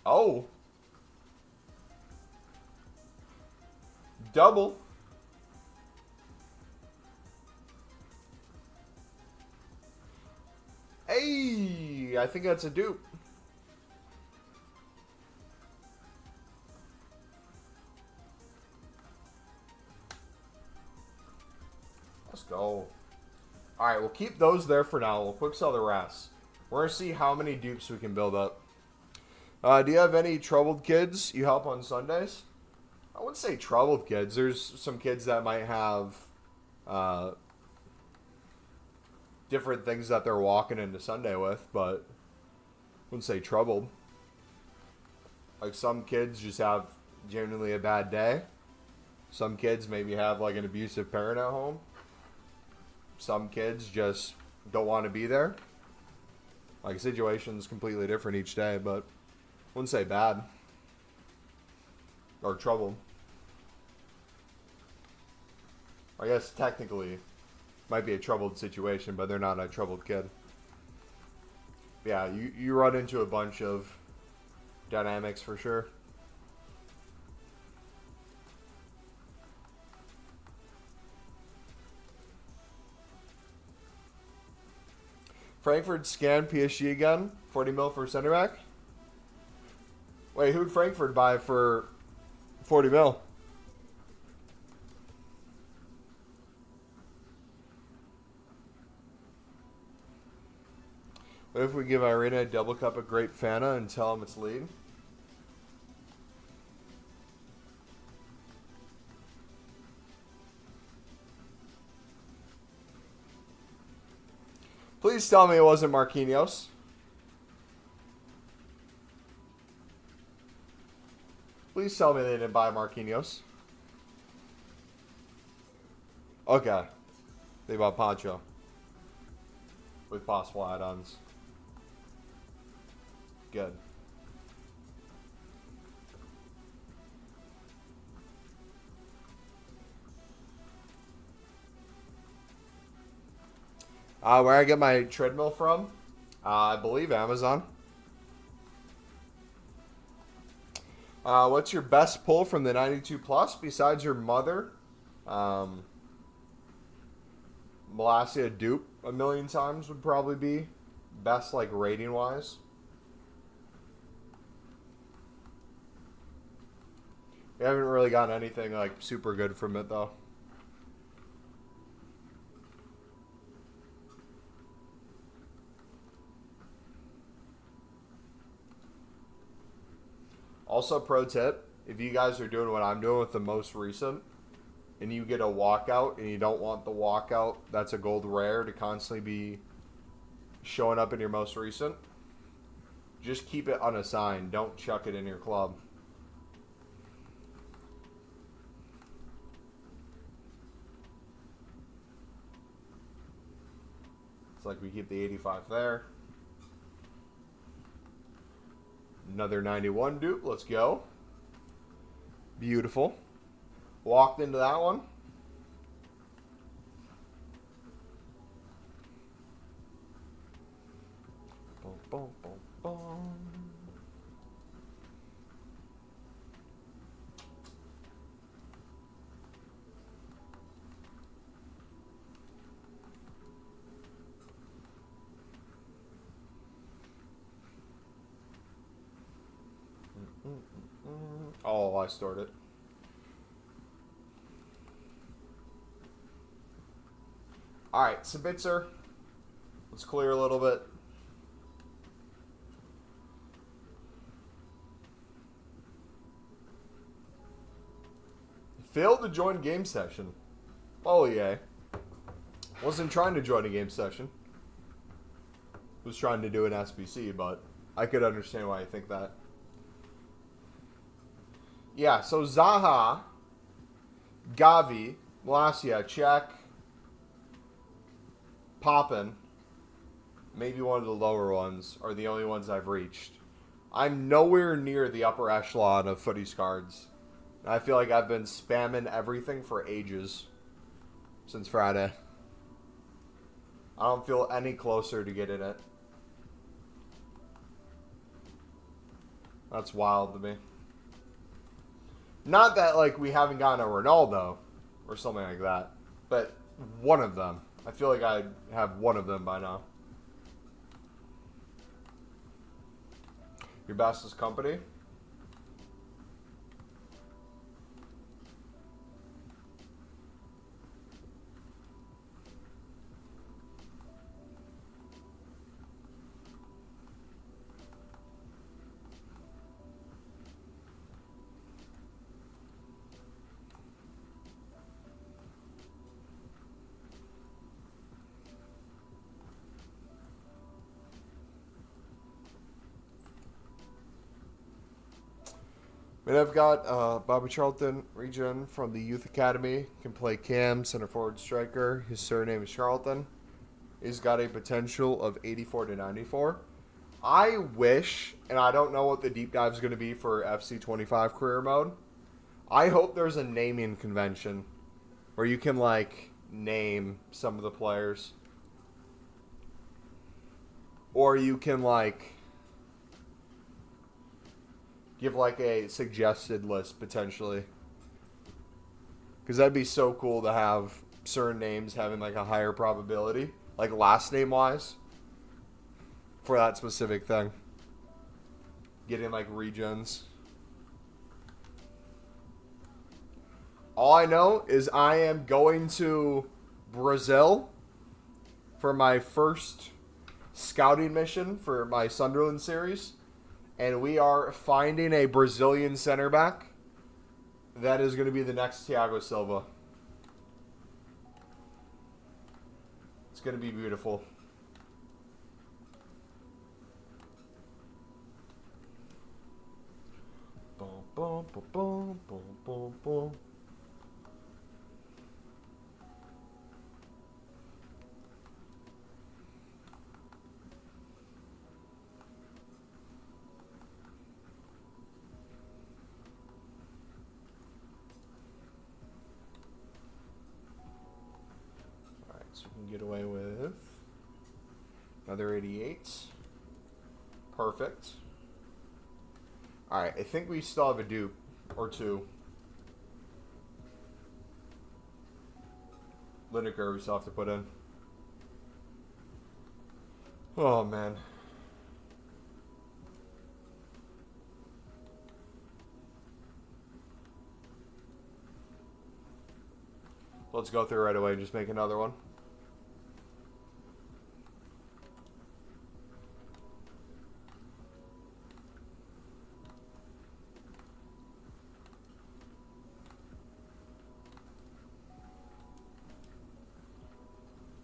Oh. Double. Hey, I think that's a dupe. Let's go. Alright, we'll keep those there for now. We'll quick sell the rest. We're going to see how many dupes we can build up. Do you have any troubled kids you help on Sundays? I wouldn't say troubled kids. There's some kids that might have different things that they're walking into Sunday with, but I wouldn't say troubled. Like some kids just have genuinely a bad day. Some kids maybe have like an abusive parent at home. Some kids just don't want to be there. Like situation's completely different each day, but wouldn't say bad. Or troubled. I guess technically might be a troubled situation, but they're not a troubled kid. Yeah, you run into a bunch of dynamics for sure. Frankfurt scanned PSG again. 40 mil for center back. Wait, who'd Frankfurt buy for 40 mil? What if we give Irina a double cup of grape Fanta and tell him it's lead? Please tell me it wasn't Marquinhos. Please tell me they didn't buy Marquinhos. Okay. They bought Pancho. With possible add-ons. Good. Where I get my treadmill from? I believe Amazon. What's your best pull from the 92 plus besides your mother? Malasia dupe a million times would probably be best, like, rating wise. We haven't really gotten anything like super good from it though. Also, pro tip, if you guys are doing what I'm doing with the most recent, and you get a walkout, and you don't want the walkout that's a gold rare to constantly be showing up in your most recent, just keep it unassigned. Don't chuck it in your club. It's like we keep the 85 there. Another 91 dupe. Let's go. Beautiful. Walked into that one. Boom, boom, boom, boom. Oh, I stored it. Alright, Sabitzer. Let's clear a little bit. Failed to join game session. Oh, yeah. Wasn't trying to join a game session. Was trying to do an SBC, but I could understand why you think that. Yeah, so Zaha, Gavi, Malasia, check. Poppin, maybe one of the lower ones, are the only ones I've reached. I'm nowhere near the upper echelon of FUTTIES cards. I feel like I've been spamming everything for ages. Since Friday. I don't feel any closer to getting it. That's wild to me. Not that, like, we haven't gotten a Ronaldo or something like that, but one of them. I feel like I have one of them by now. Your best is company? And I've got Bobby Charlton, regen from the Youth Academy. Can play cam, center forward, striker. His surname is Charlton. He's got a potential of 84 to 94. I wish, and I don't know what the deep dive is going to be for FC 25 career mode. I hope there's a naming convention where you can, like, name some of the players. Or you can, like, give, like, a suggested list, potentially. Because that'd be so cool to have certain names having, like, a higher probability. Like, last name-wise. For that specific thing. Getting, like, regens. All I know is I am going to Brazil for my first scouting mission for my Sunderland series. And we are finding a Brazilian center back. That is going to be the next Thiago Silva. It's going to be beautiful. Boom, boom, boom. 8. Perfect. Alright, I think we still have a dupe or two. Lineker we still have to put in. Oh, man. Let's go through right away and just make another one.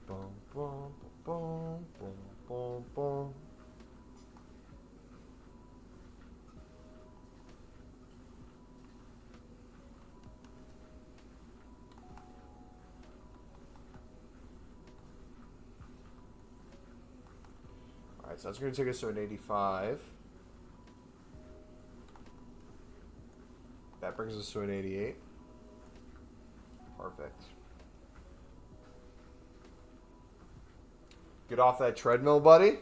Boom, boom, boom, boom, boom, boom. Alright, so that's going to take us to an 85. That brings us to an 88. Perfect. Get off that treadmill, buddy.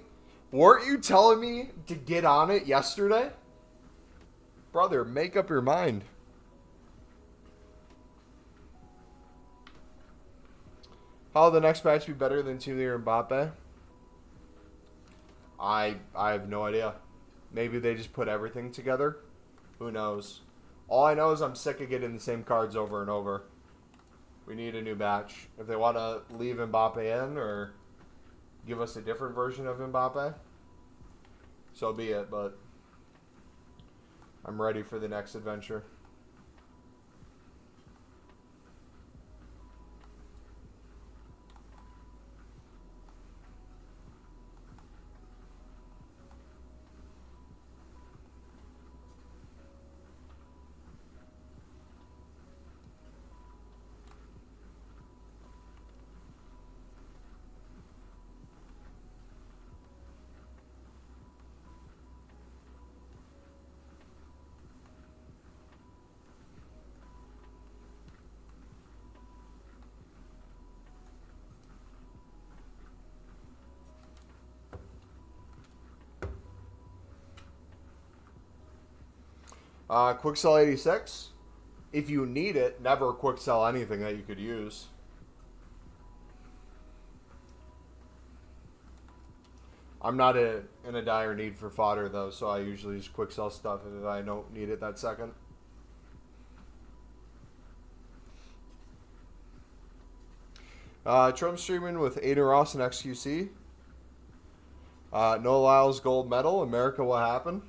Weren't you telling me to get on it yesterday? Brother, make up your mind. How will the next match be better than Team Leader Mbappe? I have no idea. Maybe they just put everything together. Who knows? All I know is I'm sick of getting the same cards over and over. We need a new batch. If they want to leave Mbappe in or give us a different version of Mbappe, so be it, but I'm ready for the next adventure. Quick sell 86. If you need it, never quick sell anything that you could use. I'm not in a dire need for fodder, though, so I usually just quick sell stuff if I don't need it that second. Trump streaming with Aiden Ross and XQC. Noah Lyles gold medal. America, what happened?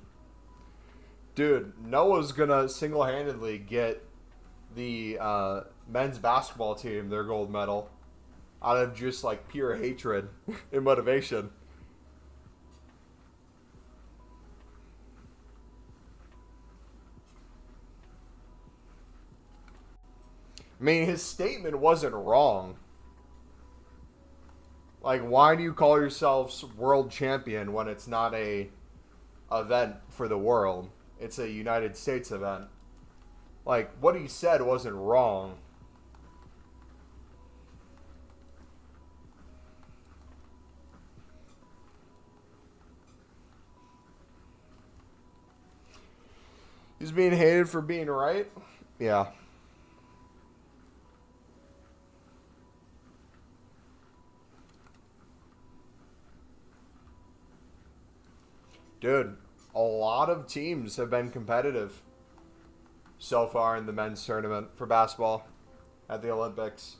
Dude, Noah's going to single-handedly get the men's basketball team their gold medal out of just, like, pure hatred and motivation. I mean, his statement wasn't wrong. Like, why do you call yourselves world champion when it's not a event for the world? It's a United States event. Like, what he said wasn't wrong. He's being hated for being right? Yeah. Dude, a lot of teams have been competitive so far in the men's tournament for basketball at the Olympics.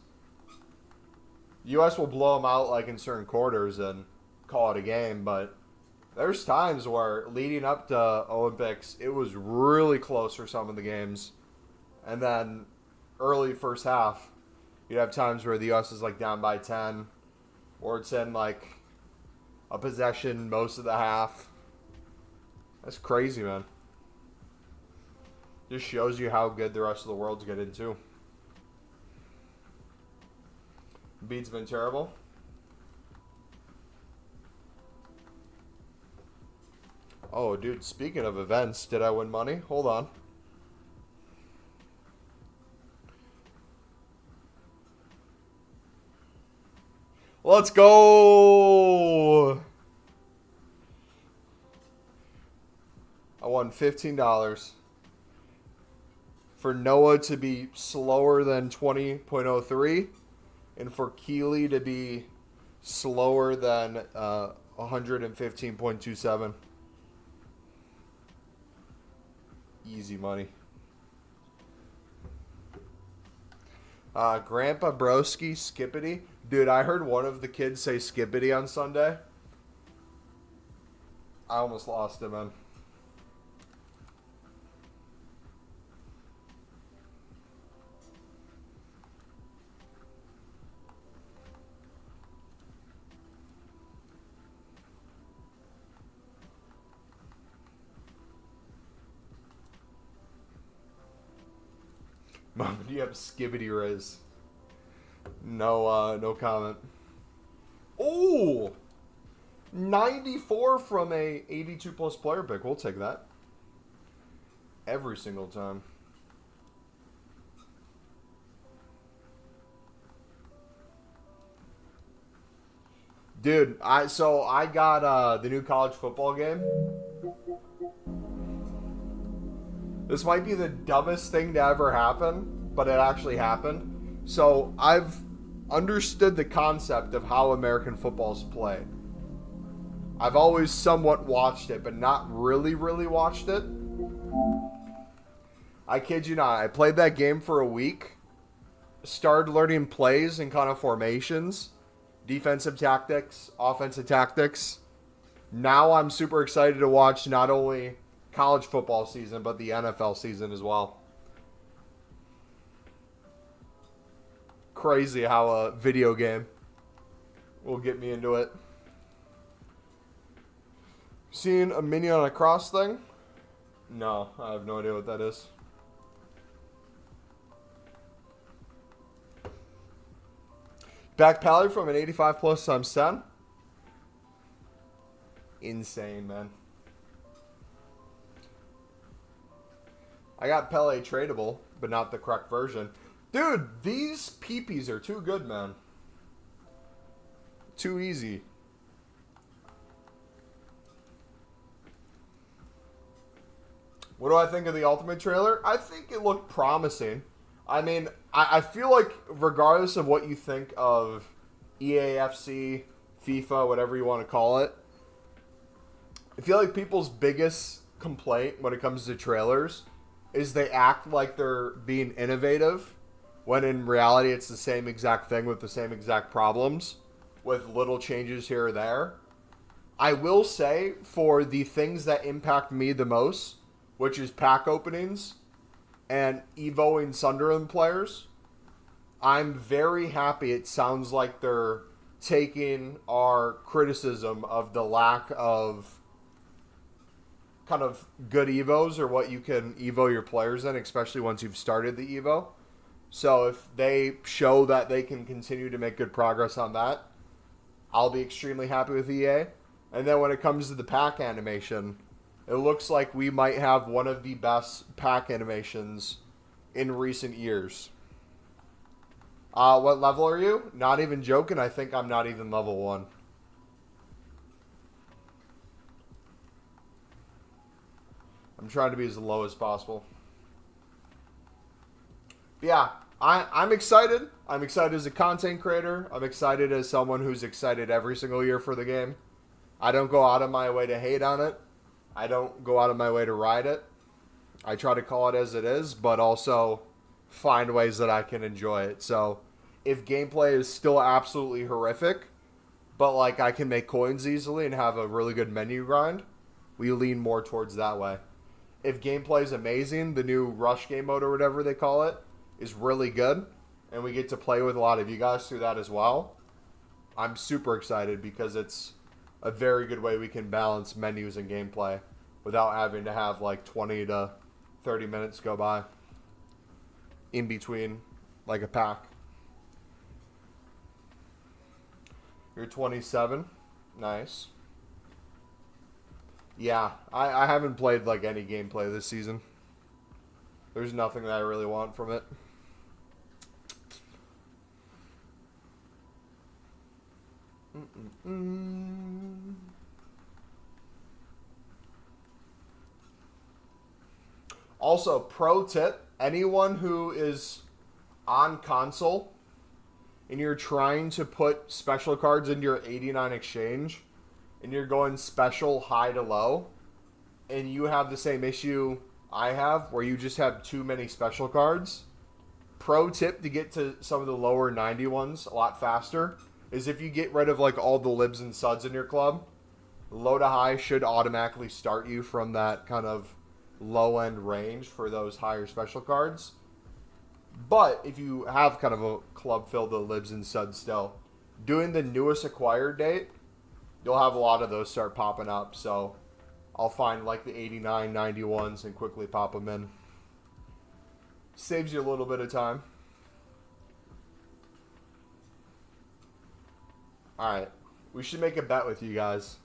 U.S. will blow them out like in certain quarters and call it a game, but there's times where leading up to Olympics, it was really close for some of the games. And then early first half, you'd have times where the U.S. is like down by 10, or it's in like a possession most of the half. That's crazy, man. Just shows you how good the rest of the world's getting too. Beat's been terrible. Oh, dude, speaking of events, did I win money? Hold on. Let's go! won $15 for Noah to be slower than 20.03 and for Keely to be slower than 115.27. Easy money. Grandpa Broski Skippity. Dude, I heard one of the kids say Skippity on Sunday. I almost lost him, man. Mom, do you have Skibbity Riz? No comment. Oh! 94 from a 82 plus player pick. We'll take that. Every single time. Dude, I got the new college football game. This might be the dumbest thing to ever happen, but it actually happened. So I've understood the concept of how American football's played. I've always somewhat watched it, but not really watched it. I kid you not. I played that game for a week. Started learning plays and kind of formations. Defensive tactics, offensive tactics. Now I'm super excited to watch not only college football season, but the NFL season as well. Crazy how a video game will get me into it. Seen a mini on a cross thing? No, I have no idea what that is. Back Pally from an 85 plus times 10. Insane, man. I got Pele tradable, but not the correct version. Dude, these peepees are too good, man. Too easy. What do I think of the Ultimate trailer? I think it looked promising. I mean, I feel like regardless of what you think of EAFC, FIFA, whatever you want to call it, I feel like people's biggest complaint when it comes to trailers is they act like they're being innovative when in reality it's the same exact thing with the same exact problems with little changes here or there. I will say for the things that impact me the most, which is pack openings and Evoing Sunderland players, I'm very happy it sounds like they're taking our criticism of the lack of kind of good Evos or what you can Evo your players in, especially once you've started the Evo. So if they show that they can continue to make good progress on that, I'll be extremely happy with EA. And then when it comes to the pack animation, it looks like we might have one of the best pack animations in recent years. What level are you? Not even joking, I think I'm not even level 1. I'm trying to be as low as possible. Yeah, I'm excited. I'm excited as a content creator. I'm excited as someone who's excited every single year for the game. I don't go out of my way to hate on it. I don't go out of my way to ride it. I try to call it as it is, but also find ways that I can enjoy it. So if gameplay is still absolutely horrific, but like I can make coins easily and have a really good menu grind, we lean more towards that way. If gameplay is amazing, the new rush game mode or whatever they call it is really good, and we get to play with a lot of you guys through that as well, I'm super excited because it's a very good way we can balance menus and gameplay without having to have like 20 to 30 minutes go by in between like a pack. You're 27. Nice. Yeah, I haven't played like any gameplay this season. There's nothing that I really want from it. Also, pro tip, anyone who is on console and you're trying to put special cards into your 89 exchange and you're going special high to low and you have the same issue I have where you just have too many special cards, pro tip to get to some of the lower 90 ones a lot faster is if you get rid of like all the libs and suds in your club, low to high should automatically start you from that kind of low end range for those higher special cards. But if you have kind of a club filled with libs and suds still, doing the newest acquired date, you'll have a lot of those start popping up. So I'll find like the 89, 91s and quickly pop them in. Saves you a little bit of time. Alright, we should make a bet with you guys.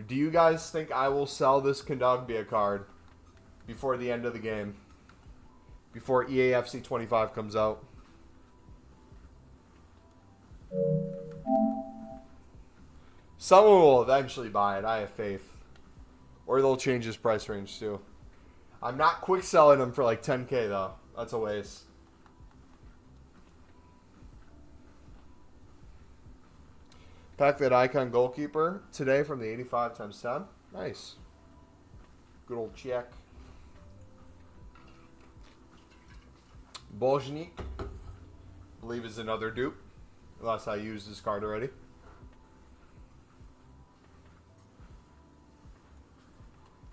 Do you guys think I will sell this Kondogbia card before the end of the game? Before EAFC 25 comes out? Someone will eventually buy it, I have faith. Or they'll change his price range too. I'm not quick selling them for like 10k though. That's a waste. Pack that icon goalkeeper today from the 85 times 10. Nice. Good old check. Bolznik, I believe, is another dupe. Unless I used this card already.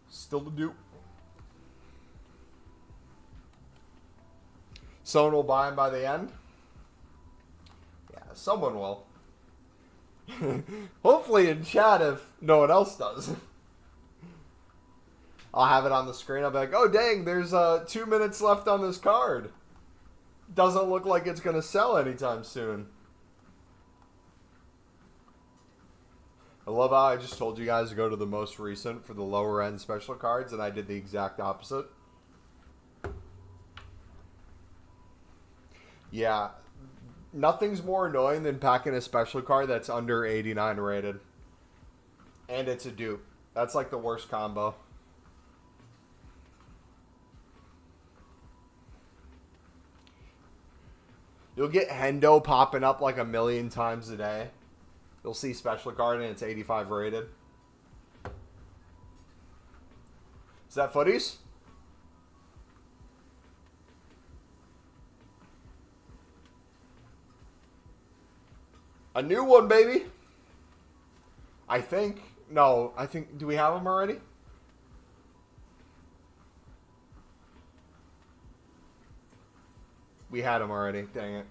Still the dupe. Someone will buy him by the end. Yeah, someone will. Hopefully in chat if no one else does. I'll have it on the screen. I'll be like, oh dang, there's 2 minutes left on this card. Doesn't look like it's going to sell anytime soon. I love how I just told you guys to go to the most recent for the lower end special cards, and I did the exact opposite. Yeah, nothing's more annoying than packing a special card that's under 89 rated. And it's a dupe. That's like the worst combo. You'll get Hendo popping up like a million times a day. You'll see special card and it's 85 rated. Is that footies? A new one, baby. I think. No, I think. Do we have them already? We had them already. Dang it.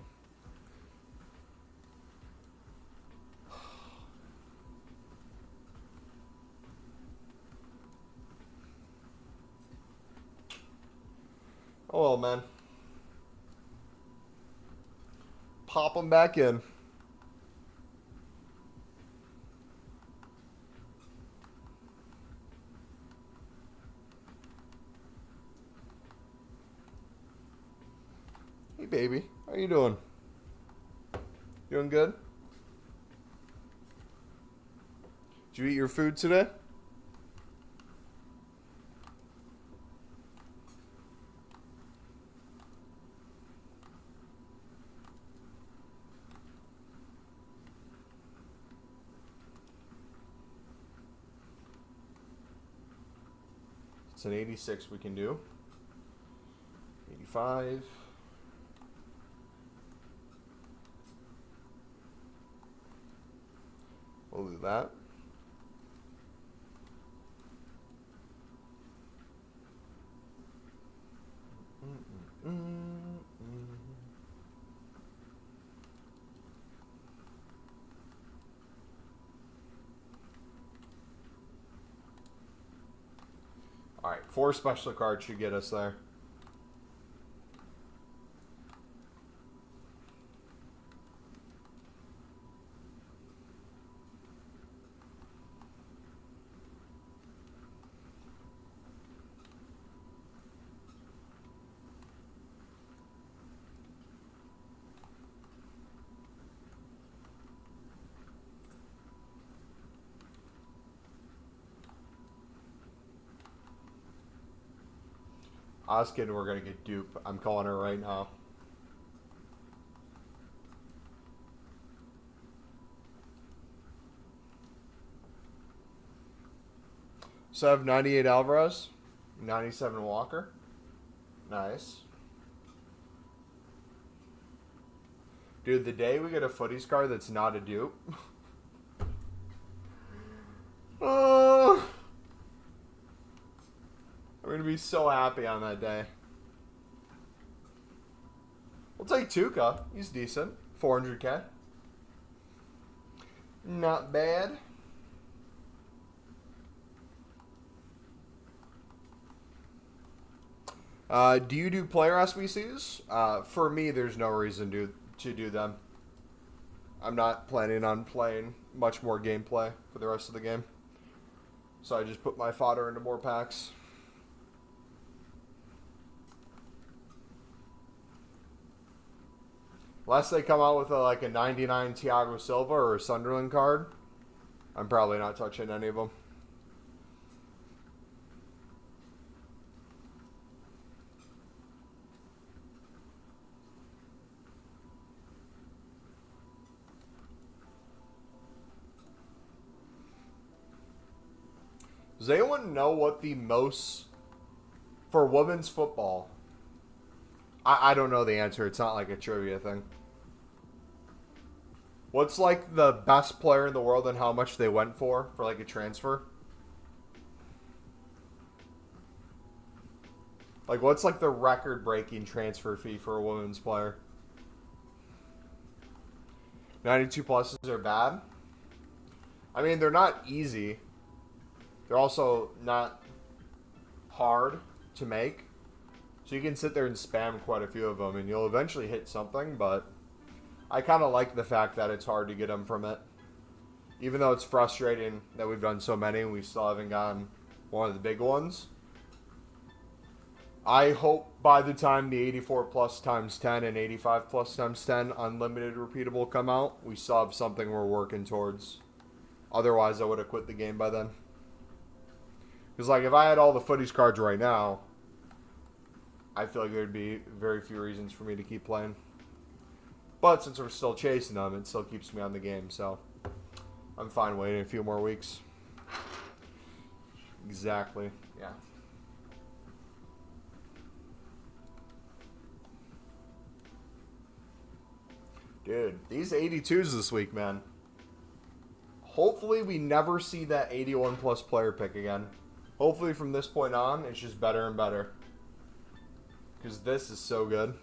Oh, well, man. Pop them back in. Hey, baby. How you doing? Doing good? Did you eat your food today? It's an 86 we can do. 85. We'll do that. Alright, 4 special cards should get us there. I was kidding we're going to get dupe. I'm calling her right now. So I have 98 Alvarez, 97 Walker. Nice. Dude, the day we get a footies card that's not a dupe. I'm going to be so happy on that day. We'll take Tuca. He's decent. 400K. Not bad. Do you do player SBCs? For me, there's no reason to do them. I'm not planning on playing much more gameplay for the rest of the game. So I just put my fodder into more packs. Unless they come out with like a 99 Thiago Silva or a Sunderland card, I'm probably not touching any of them. Does anyone know what the most for women's football? I don't know the answer. It's not like a trivia thing. What's like the best player in the world and how much they went for like a transfer? Like what's like the record-breaking transfer fee for a women's player? 92 pluses are bad. I mean, they're not easy. They're also not hard to make. So you can sit there and spam quite a few of them and you'll eventually hit something, but I kind of like the fact that it's hard to get them from it. Even though it's frustrating that we've done so many and we still haven't gotten one of the big ones. I hope by the time the 84 plus times 10 and 85 plus times 10 unlimited repeatable come out, we still have something we're working towards. Otherwise, I would have quit the game by then. Because like if I had all the footies cards right now, I feel like there'd be very few reasons for me to keep playing. But since we're still chasing them, it still keeps me on the game. So I'm fine waiting a few more weeks. Exactly. Yeah. Dude, these 82s this week, man. Hopefully we never see that 81 plus player pick again. Hopefully from this point on, it's just better and better. Because this is so good.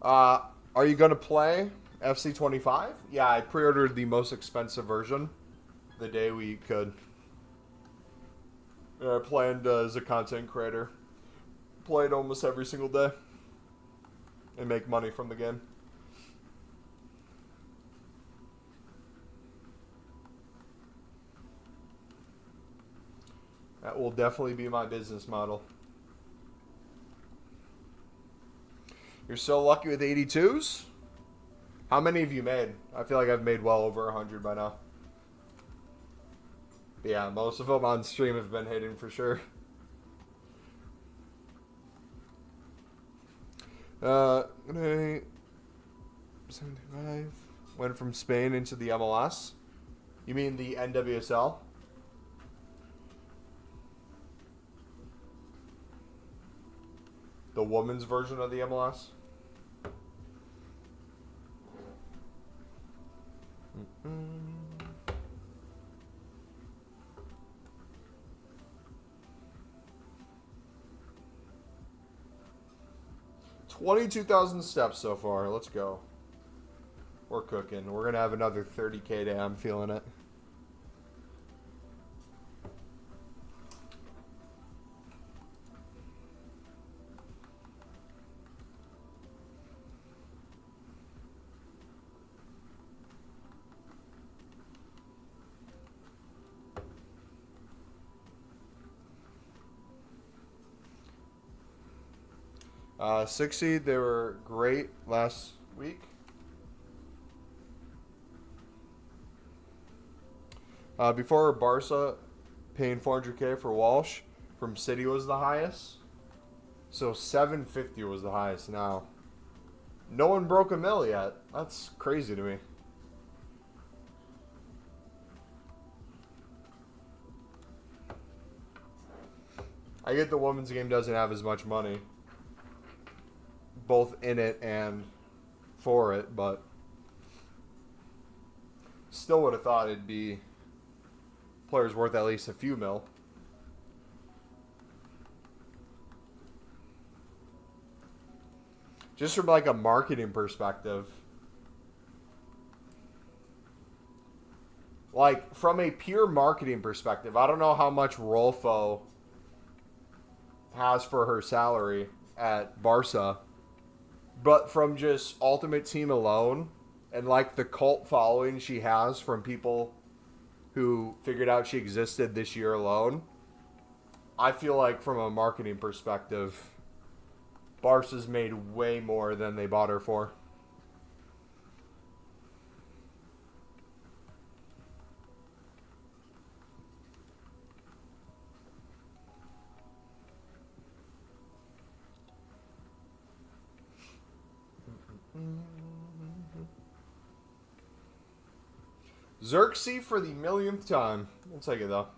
Are you going to play FC25? Yeah, I pre-ordered the most expensive version the day we could. I planned as a content creator. Play it almost every single day. And make money from the game. That will definitely be my business model. You're so lucky with 82s? How many have you made? I feel like I've made well over 100 by now. Yeah, most of them on stream have been hitting for sure. Okay. 75. Went from Spain into the MLS. You mean the NWSL? The women's version of the MLS? 22,000 steps so far. Let's go. We're cooking. We're going to have another 30K day. I'm feeling it. Six seed, they were great last week. Before Barca paying 400K for Walsh from City was the highest. So 750 was the highest now. No one broke a mill yet. That's crazy to me. I get the women's game doesn't have as much money, both in it and for it, but still would have thought it'd be players worth at least a few mil. Just from like a marketing perspective. Like from a pure marketing perspective, I don't know how much Rolfo has for her salary at Barca, but from just Ultimate Team alone and like the cult following she has from people who figured out she existed this year alone, I feel like from a marketing perspective, Barca's made way more than they bought her for. Xerxes for the millionth time. We'll take it though.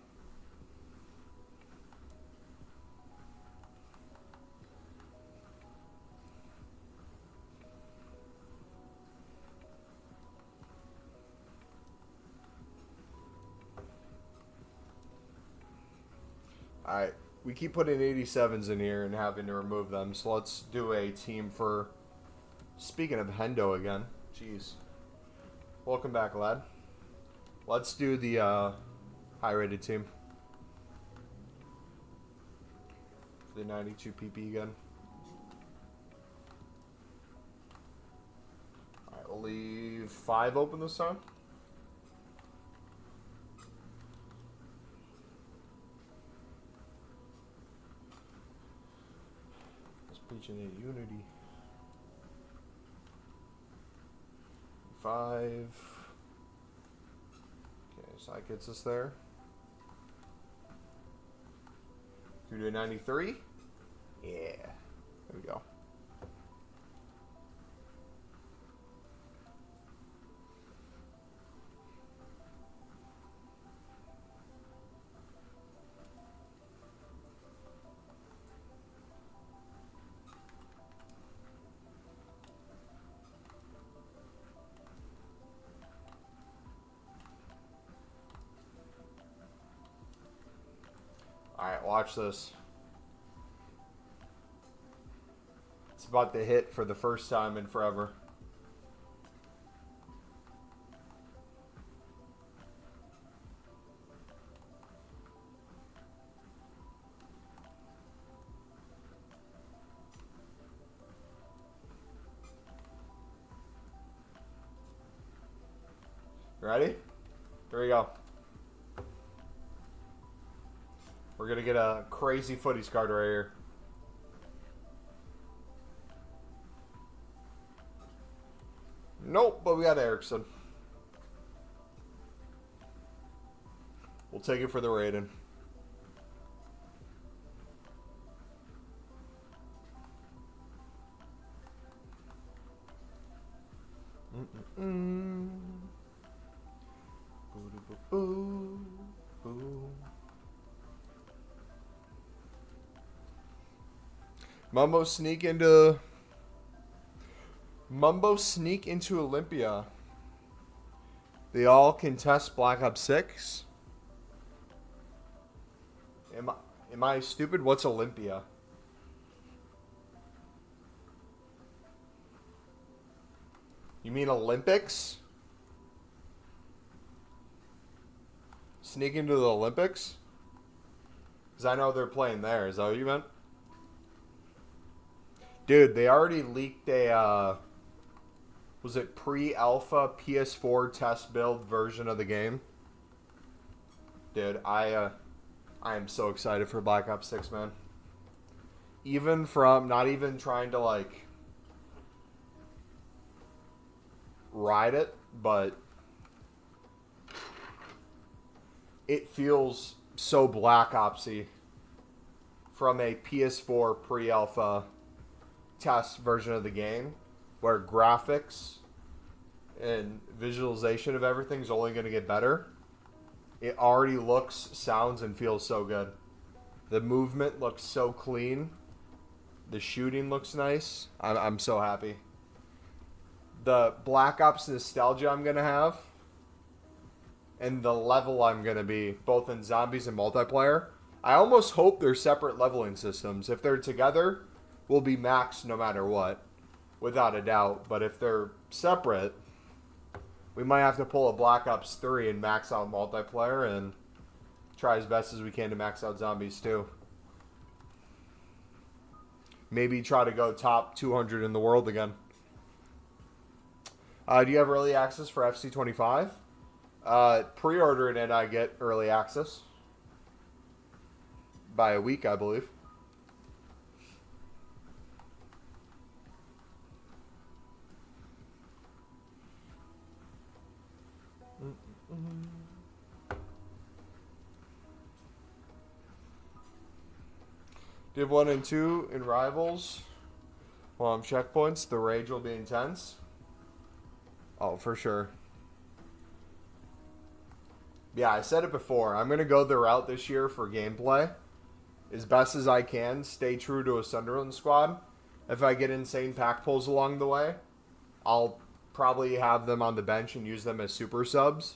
Alright, we keep putting 87s in here and having to remove them, so let's do a team for... Speaking of Hendo again. Jeez. Welcome back, lad. Let's do the high-rated team. For the 92 PP again. Alright, we'll leave 5 open this time. Preaching in unity. 5. Okay, so that gets us there. Can we do a 93? Yeah. There we go. Alright, watch this. It's about to hit for the first time in forever. Ready? Here we go. We're going to get a crazy footies card right here. Nope, but we got Erickson. We'll take it for the rating. Mumbo sneak into Olympia. They all contest Black Ops 6. Am I stupid? What's Olympia? You mean Olympics? Sneak into the Olympics? Because I know they're playing there. Is that what you meant? Dude, they already leaked a, was it pre-alpha PS4 test build version of the game? Dude, I am so excited for Black Ops 6, man. Even from, not even trying to, like, ride it, but it feels so Black Opsy from a PS4 pre-alpha test version of the game, where graphics and visualization of everything is only going to get better. It already looks, sounds, and feels so good. The movement looks so clean. The shooting looks nice. I'm so happy. The Black Ops nostalgia I'm going to have, and the level I'm going to be, both in zombies and multiplayer, I almost hope they're separate leveling systems. If they're together, we'll be maxed no matter what, without a doubt. But if they're separate, we might have to pull a Black Ops 3 and max out multiplayer and try as best as we can to max out zombies too. Maybe try to go top 200 in the world again. Do you have early access for FC25? Pre-order it and I get early access. By a week, I believe. Div 1 and 2 in Rivals. While I'm checkpoints, the rage will be intense. Oh, for sure. Yeah, I said it before. I'm going to go the route this year for gameplay. As best as I can, stay true to a Sunderland squad. If I get insane pack pulls along the way, I'll probably have them on the bench and use them as super subs.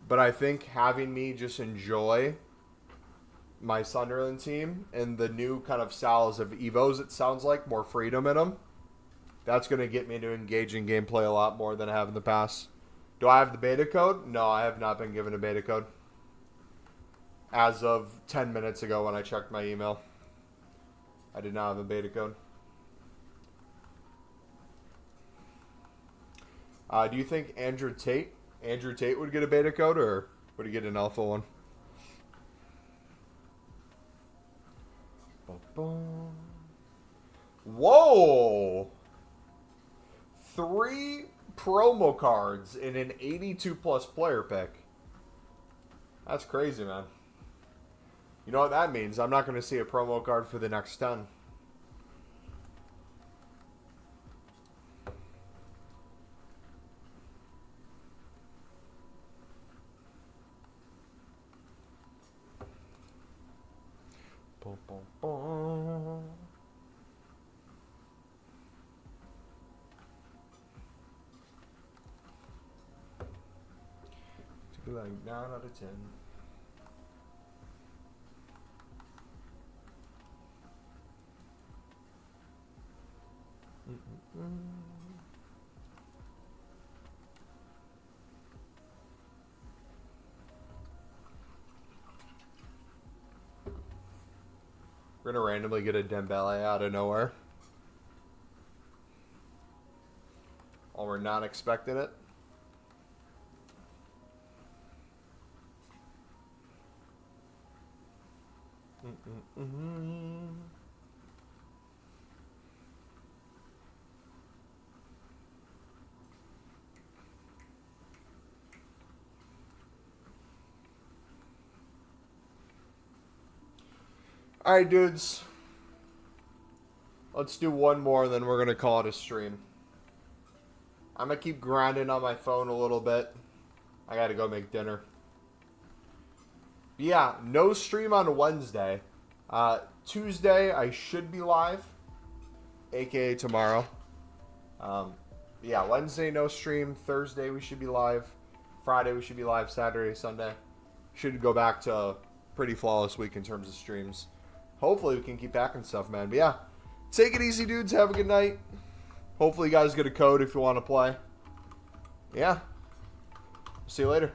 But I think having me just enjoy my Sunderland team and the new kind of styles of Evos, it sounds like, more freedom in them, that's going to get me to engage in gameplay a lot more than I have in the past. Do I have the beta code? No, I have not been given a beta code. As of 10 minutes ago when I checked my email, I did not have a beta code. Do you think Andrew Tate would get a beta code, or would he get an alpha one? Whoa! 3 promo cards in an 82 plus player pick. That's crazy, man. You know what that means? I'm not going to see a promo card for the next 10. Boom, boom, boom. To be like 9 out of 10. We're gonna randomly get a Dembele out of nowhere. While we're not expecting it. Alright, dudes. Let's do one more, and then we're going to call it a stream. I'm going to keep grinding on my phone a little bit. I got to go make dinner. But yeah, no stream on Wednesday. Tuesday, I should be live. AKA tomorrow. Yeah, Wednesday, no stream. Thursday, we should be live. Friday, we should be live. Saturday, Sunday. Should go back to a pretty flawless week in terms of streams. Hopefully we can keep packing stuff, man. But yeah, take it easy, dudes. Have a good night. Hopefully you guys get a code if you want to play. Yeah. See you later.